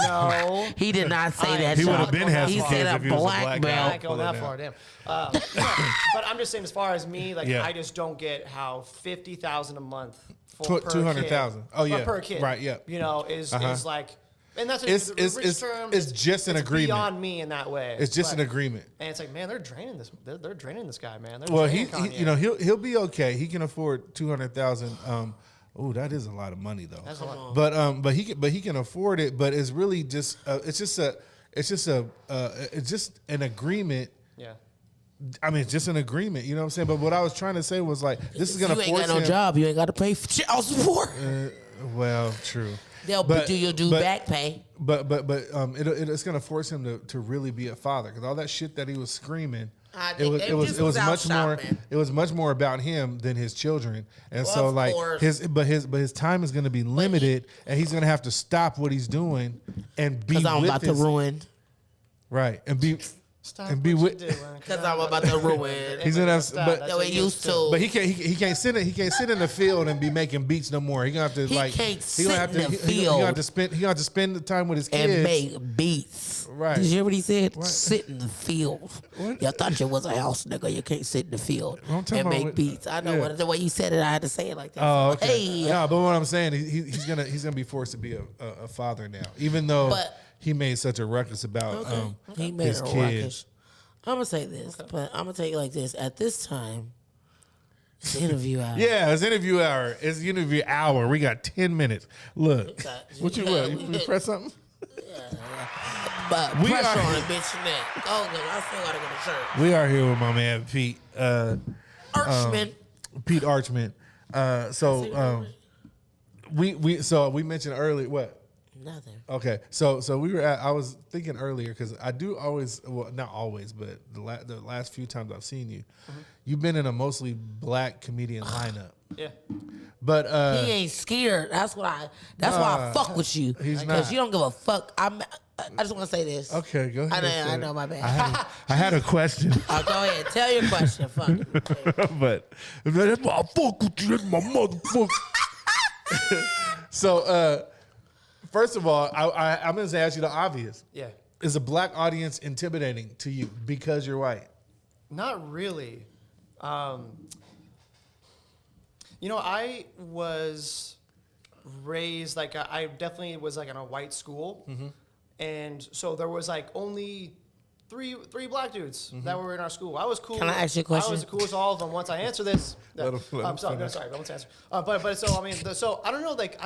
No, he did not say that. He would have been had He some said kids a if he was a black black I guy. ain't going that far, damn. But I'm just saying, as far as me, like I just don't get how $50,000 a month for 200,000. Oh yeah, per kid, right? Yeah, is like, and that's it's just an agreement beyond me in that way. It's just an agreement, and it's like, man, they're draining this. They're draining this guy, man. Well, he'll be okay. He can afford 200,000. Oh, that is a lot of money though. That's a lot. But he can afford it. But it's really just it's just an agreement. Yeah. I mean, it's just an agreement, you know what I'm saying? But what I was trying to say was like, this is gonna force him. You ain't got no job. You ain't got to pay for child support. Well, true. They'll do you back pay. But it's gonna force him to really be a father, because all that shit that he was screaming, it was much more. It was much more about him than his children, and well, so like course. his time is gonna be limited, and he's gonna have to stop what he's doing and be. Because I'm about to ruin. Right, and be. Stop and be with, because I'm about to ruin. He's gonna have, but that way used to. But he can't sit in the field and be making beats no more. He gonna have to He gonna have to spend the time with his kids and make beats. Right? Did you hear what he said? What? Sit in the field. What? Y'all thought you was a house nigga. You can't sit in the field and make beats. I know what the way you said it. I had to say it like that. Oh, okay. Hey. No, but what I'm saying, he's gonna be forced to be a father now, even though he made such a ruckus about he made his a kid. ruckus. I'm gonna say this, but I'm gonna tell you like this. At this time, it's interview hour. Yeah, it's interview hour. It's interview hour. We got 10 minutes. Look, you press something? But pressure on a bitch neck. Oh, I still gotta get a shirt. We are here with my man Pete Artman. Pete Artman. We mentioned earlier what? Nothing. Okay, so we were I was thinking earlier, because I do always, well, not always, but the last few times I've seen you, you've been in a mostly black comedian lineup. Yeah. But he ain't scared. That's why I fuck with you. He's not. Because you don't give a fuck. I just want to say this. Okay, go ahead. I know, my bad. I had a question. Go ahead. Tell your question. Fuck it. But that's why I fuck with you. That's my motherfucker. So, first of all, I'm going to ask you the obvious. Yeah. Is a black audience intimidating to you because you're white? Not really. I was raised, like, I definitely was, like, in a white school. Mm-hmm. And so there was, like, only three black dudes that were in our school. I was cool. Can I ask you a question? I was cool as all of them. Once I answer this. I'm sorry, I won't answer. But so, I mean, so I don't know, like,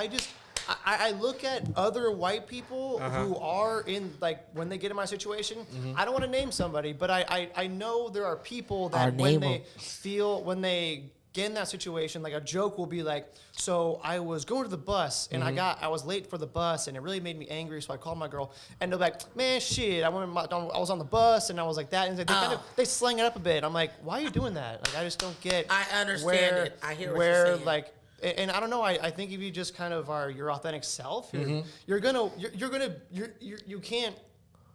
I look at other white people who are in, like, when they get in my situation, I don't want to name somebody, but I know there are people that when they get in that situation, like, a joke will be like, so I was going to the bus and I was late for the bus and it really made me angry, so I called my girl, and they're like, man, shit, I was on the bus and I was like that, and they slang it up a bit. I'm like, why are you doing that? Like, I just don't get. I understand it. I hear what you're saying. Like. And I don't know. I think if you just kind of are your authentic self, you can't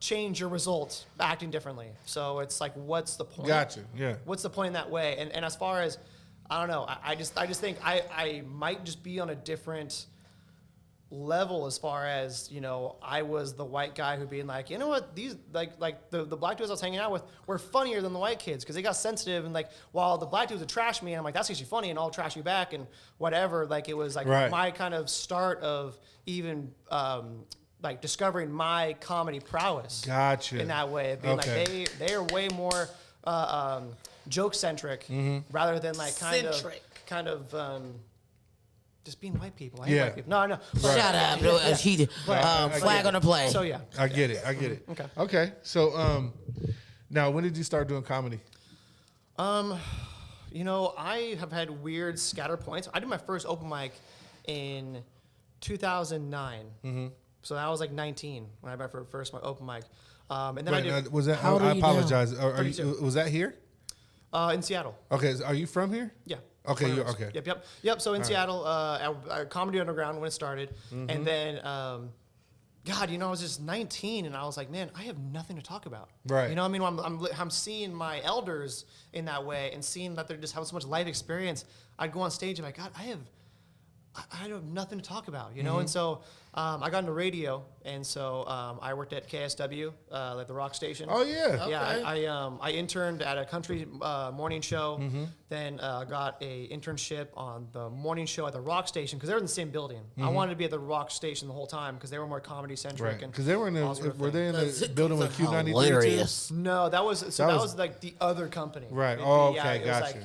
change your results acting differently. So it's like, what's the point? Gotcha. Yeah. What's the point in that way? And as far as, I don't know. I just think I might just be on a different level as far as, I was the white guy who being like, you know what, these like the black dudes I was hanging out with were funnier than the white kids because they got sensitive, and like, while the black dudes would trash me, and I'm like, that's actually funny, and I'll trash you back and whatever. Like, it was like my kind of start of even like discovering my comedy prowess. Gotcha. In that way, being like they are way more joke centric rather than like kind of just being white people. I hate white people. No. Shut up. Flag on the play. So, yeah. I get it. Okay. So, now, when did you start doing comedy? I have had weird scatter points. I did my first open mic in 2009. Mm-hmm. So that was like 19 when I had my first open mic. And then I did. Was that? I apologize. Was that here? In Seattle. Okay. Are you from here? Yeah. Okay, okay. Yep. So in Seattle, at Comedy Underground when it started, and then, I was just 19, and I was like, man, I have nothing to talk about. Right. You know what I mean? I'm seeing my elders in that way, and seeing that they're just having so much life experience. I'd go on stage and be like, God, I have nothing to talk about, And so I got into radio, and so I worked at KSW, like the rock station. Oh yeah. Okay. Yeah, I interned at a country morning show. Then got a internship on the morning show at the rock station because they were in the same building. I wanted to be at the rock station the whole time because they were more comedy centric. Right. Because they were in the building with Q92 too? No, that was like the other company. Right. Okay, gotcha.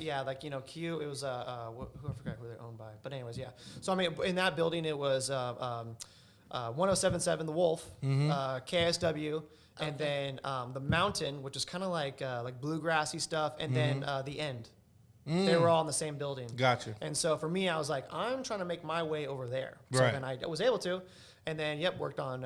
Q. It was who I forgot who they're owned by, but anyways, yeah. So I mean, in that building, it was 1077 The Wolf, KSW, and then the Mountain, which is kind of like bluegrassy stuff, and then the End. They were all in the same building. Gotcha. And so for me, I was like, I'm trying to make my way over there. So Right. then I was able to. And then, worked on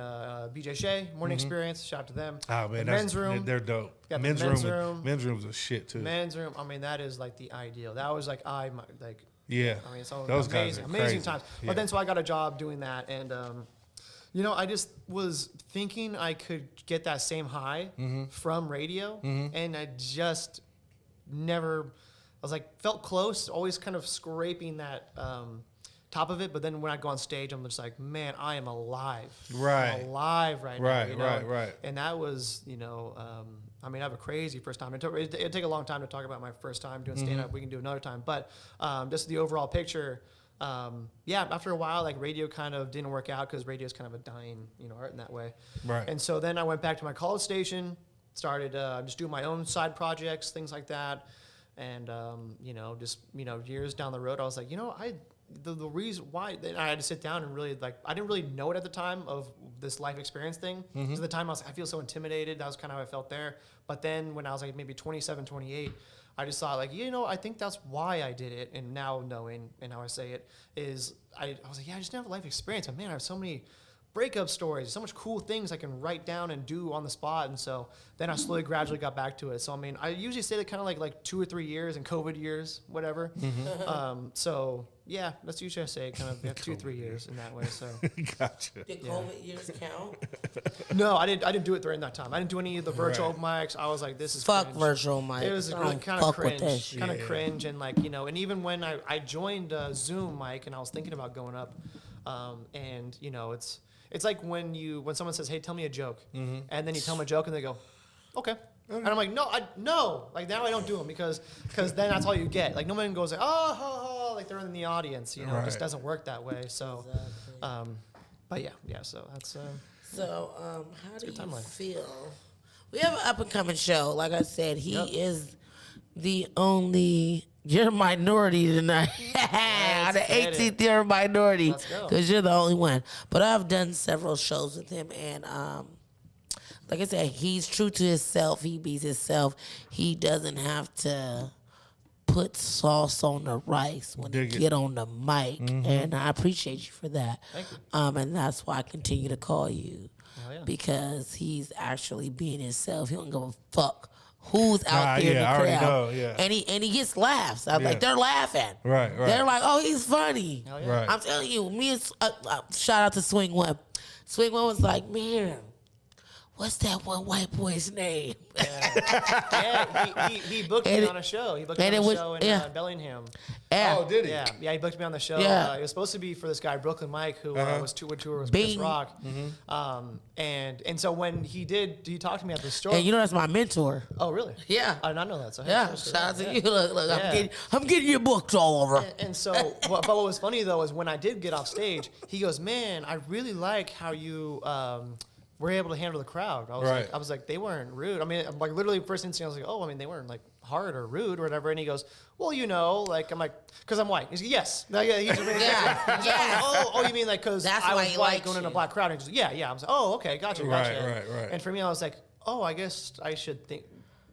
BJ Shea, Morning Experience. Shout out to them. Oh, man. The Men's Room. They're dope. Got the Men's Men's room. Room. Men's Room's a shit, too. Men's Room. I mean, that is like the ideal. That was like, yeah. I mean, it's all Those guys amazing, are amazing crazy. times. Yeah. But then, so I got a job doing that. And, I just was thinking I could get that same high from radio. And I just never... I was like, felt close, always kind of scraping that top of it. But then when I go on stage, I'm just like, man, I am alive. Right. I'm alive right now. Right, You know? right. And that was, I mean, I have a crazy first time. It'd take a long time to talk about my first time doing stand-up. We can do another time. But just the overall picture, after a while, like radio kind of didn't work out because radio is kind of a dying, art in that way. Right. And so then I went back to my college station, started just doing my own side projects, things like that. And, years down the road, I was like, the reason why I had to sit down and really I didn't really know it at the time of this life experience thing. Because at the time I was like, I feel so intimidated. That was kind of how I felt there. But then when I was like maybe 27, 28, I just thought I think that's why I did it. And now knowing and how I say it is I was like, I just didn't have a life experience. And man, I have so many breakup stories, so much cool things I can write down and do on the spot. And so then I slowly, gradually got back to it. So, I mean, I usually say that kind of like 2 or 3 years and COVID years, whatever. That's usually I say kind of 2 or 3 years in that way. So Gotcha. Did COVID years count? No, I didn't do it during that time. I didn't do any of the virtual mics. I was like, this is Fuck cringe. virtual mics. It was really kind of cringe. Kind of cringe. And and even when I joined Zoom mic and I was thinking about going up, it's like when someone says, "Hey, tell me a joke," and then you tell them a joke, and they go, "Okay," and I'm like, "No, like now I don't do them because then that's all you get. Like no one goes like, oh, like they're in the audience, It just doesn't work that way. So, but yeah, so that's. So, how do you feel? We have an up and coming show. Like I said, he is the only. You're a minority tonight. On the 18th, you're a minority because you're the only one. But I've done several shows with him, and like I said, he's true to himself. He beats himself. He doesn't have to put sauce on the rice when he get on the mic, and I appreciate you for that. Thank you. And that's why I continue to call you because he's actually being himself. He don't give a fuck who's out there in the crowd. I already know, and he gets laughs. I'm like, they're laughing. Right. They're like, oh, he's funny. Right. I'm telling you, me and shout out to Swing One. Swing One was like, man, what's that one white boy's name? He booked me on a show. He booked me on a show in Bellingham. Oh, did he? Yeah, he booked me on the show. Yeah. It was supposed to be for this guy, Brooklyn Mike, who would tour with Chris Rock. And so when he talked to me at the store. And you know that's my mentor. Oh, really? Yeah. I did not know that. So shout out to you. Look, I'm getting your books all over. And so, but what was funny though is when I did get off stage, he goes, "Man, I really like how you were able to handle the crowd." I was like, they weren't rude. I mean, like literally first instinct, I was like, oh, I mean, they weren't like hard or rude or whatever. And he goes, well, like I'm like, because I'm white. He's like, yes. Like, he's like, oh, you mean like because I was white going in a black crowd? And he's like, yeah. I was like, oh, okay, gotcha. Right. And for me, I was like, oh, I guess I should think.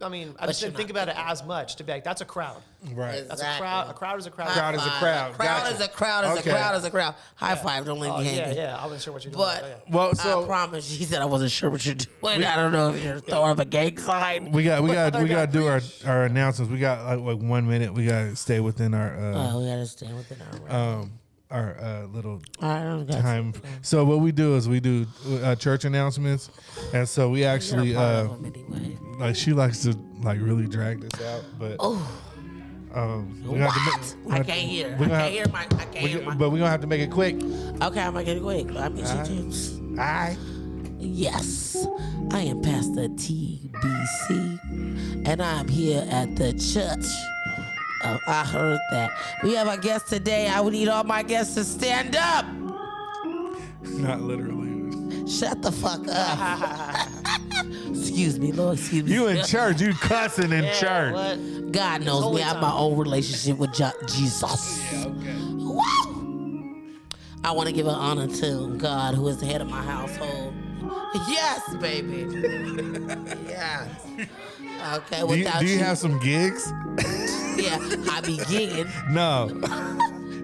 I mean, I just didn't think about it as much to be like, that's a crowd. Right. Exactly. That's a crowd. A crowd is a crowd. Crowd is a crowd. Crowd is a crowd is a crowd is a crowd. High five, don't leave me hanging. Yeah. I wasn't sure what you're doing. But I promise you, he said I wasn't sure what you're doing. I don't know if you're throwing up a gang sign. We got to do our announcements. We got like 1 minute. We got to stay within our. We got to stay within our little time. So what we do is we do church announcements, and so we actually like she likes to like really drag this out, but I can't hear. I can't hear my. But we're gonna have to make it quick. Okay, I'm gonna get it quick. I mean, all right. Yes, I am Pastor TBC, and I'm here at the church. Oh, I heard that. We have a guest today. I would need all my guests to stand up. Not literally. Shut the fuck up. Excuse me, Lord. Excuse me. You in church. You cussing in church. What? God knows me. I have my own relationship with Jesus. Yeah, okay. Woo! I want to give an honor to God, who is the head of my household. Yes, baby. Yes. Okay. Do you have some gigs? Yeah, I be gigging. No.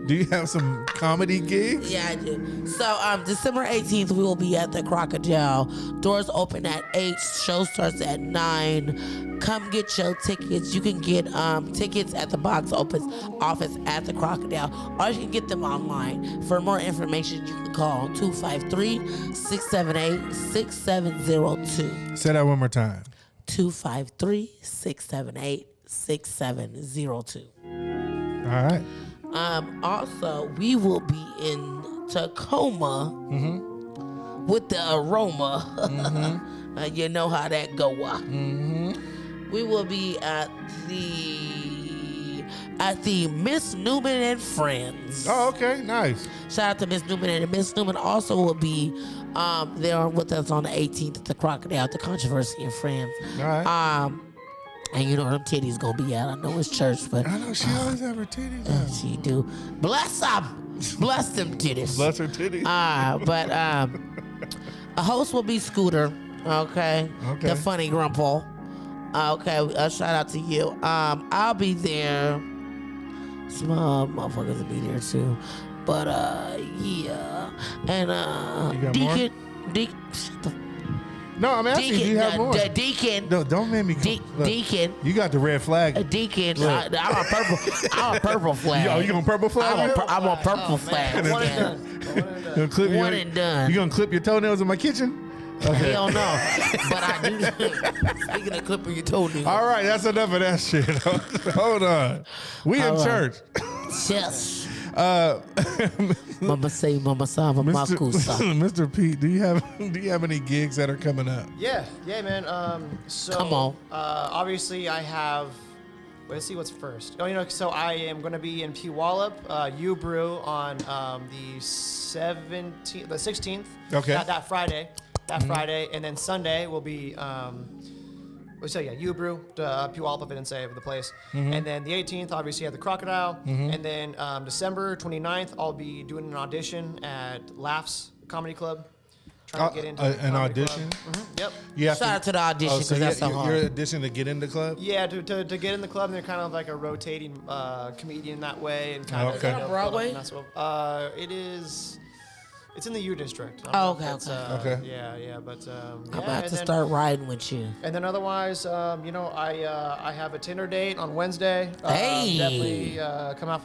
Do you have some comedy gigs? Yeah, I do. So, December 18th, we will be at the Crocodile. Doors open at 8. Show starts at 9. Come get your tickets. You can get tickets at the box office at the Crocodile, or you can get them online. For more information, you can call 253-678-6702. Say that one more time. 253-678-6702. All right. Also, we will be in Tacoma with the aroma. You know how that go. We will be at the Miss Newman and Friends. Oh, okay, nice. Shout out to Miss Newman, and Miss Newman also will be there with us on the 18th at the Crocodile, the Controversy and Friends. All right. And you know where them titties gonna be at. I know it's church, but I know she always have her titties out. she do. Bless them. Bless them titties. Bless her titties. But a host will be Scooter. Okay. The funny grumple. Okay. Shout out to you. I'll be there. Some motherfuckers will be there too. But yeah. And Deacon. Shut the. No, I'm asking. Deacon, do you have more? Deacon. No, don't make me. Look, Deacon. You got the red flag. Deacon. I'm a purple. I'm a purple flag. Oh, you on purple flag? I'm on purple flag. One and done. One and done. You gonna clip your toenails in my kitchen? Okay. Hell no. But I do. Speaking of clipping your toenails. All right, that's enough of that shit. Hold on. We in church. Yes. Mama say, Mama sa, Mama kusa. Mr. Pete, do you have any gigs that are coming up? Yeah, man. So Come on. Obviously, I have. Let's see what's first. Oh, so I am going to be in Puyallup, U Brew on the 16th. Okay. That Friday. Friday, and then Sunday will be. U Brew, Puyallup, if I didn't say the place. And then the 18th, obviously, at the Crocodile. And then December 29th, I'll be doing an audition at Laughs Comedy Club. Trying to get into an audition? Yep. Shout out to the audition, because that's so hard. You're auditioning to get in the club? Yeah, to get in the club, and they're kind of like a rotating comedian that way. And kind Is that on Broadway? It is. It's in the U District. Okay. Okay. Yeah, but I'm about to start riding with you. And then otherwise, I have a Tinder date on Wednesday. Hey. Definitely come out.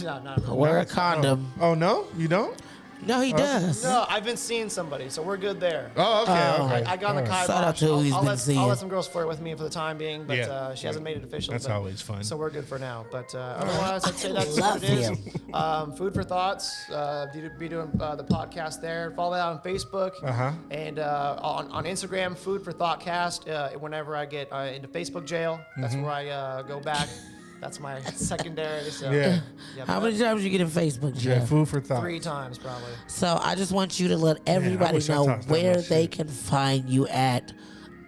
No. Wear a condom. Oh no, you don't? No, he does. No, I've been seeing somebody, so we're good there. Oh, okay. I got on the kibosh. Shout out to who he's been seeing. I'll let some girls flirt with me for the time being, but she hasn't made it official. That's always fun. So we're good for now. But otherwise, I'd say that's what it is. Food for Thoughts. Be doing the podcast there. Follow that on Facebook. And on Instagram, Food for Thoughtcast. Whenever I get into Facebook jail, that's where I go back. That's my secondary. So, How many times you get in Facebook, Jeff? Food for thought. 3 times probably. So I just want you to let everybody know where they can find you at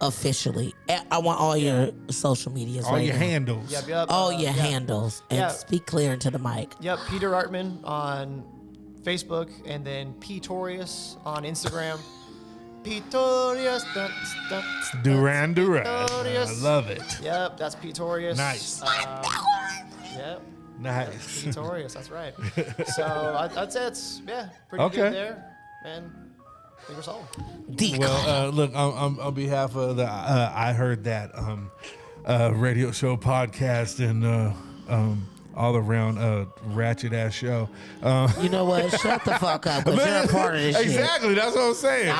officially. I want all your social medias. All your handles. Yep. All your handles. And speak clear into the mic. Yep, Peter Artman on Facebook, and then Petorius on Instagram. Petorius. Duran. I love it. Yep, that's Petorius. Nice. Yep. Nice. Petorius, that's right. So I'd say it's pretty good there, and I think we're solid. Well, look, on behalf of the I Heard That radio show podcast and all around ratchet ass show. You know what? Shut the fuck up, because you're a part of this shit. Exactly, that's what I'm saying.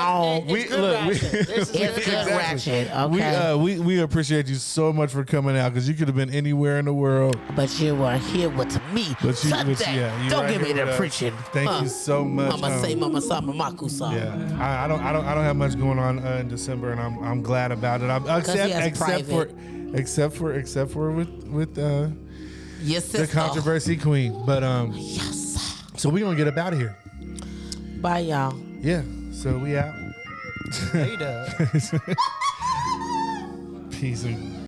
It's good ratchet. Okay. We appreciate you so much for coming out, because you could have been anywhere in the world. But you were here with me. Don't give me the preaching. Thank you so much. Mama say, Mama sa, Mama kusa. Yeah, I don't have much going on in December, and I'm glad about it. Except for with yes, the controversy queen. But so we're gonna get up out of here. Bye, y'all. Yeah, so we out. Later. Peace.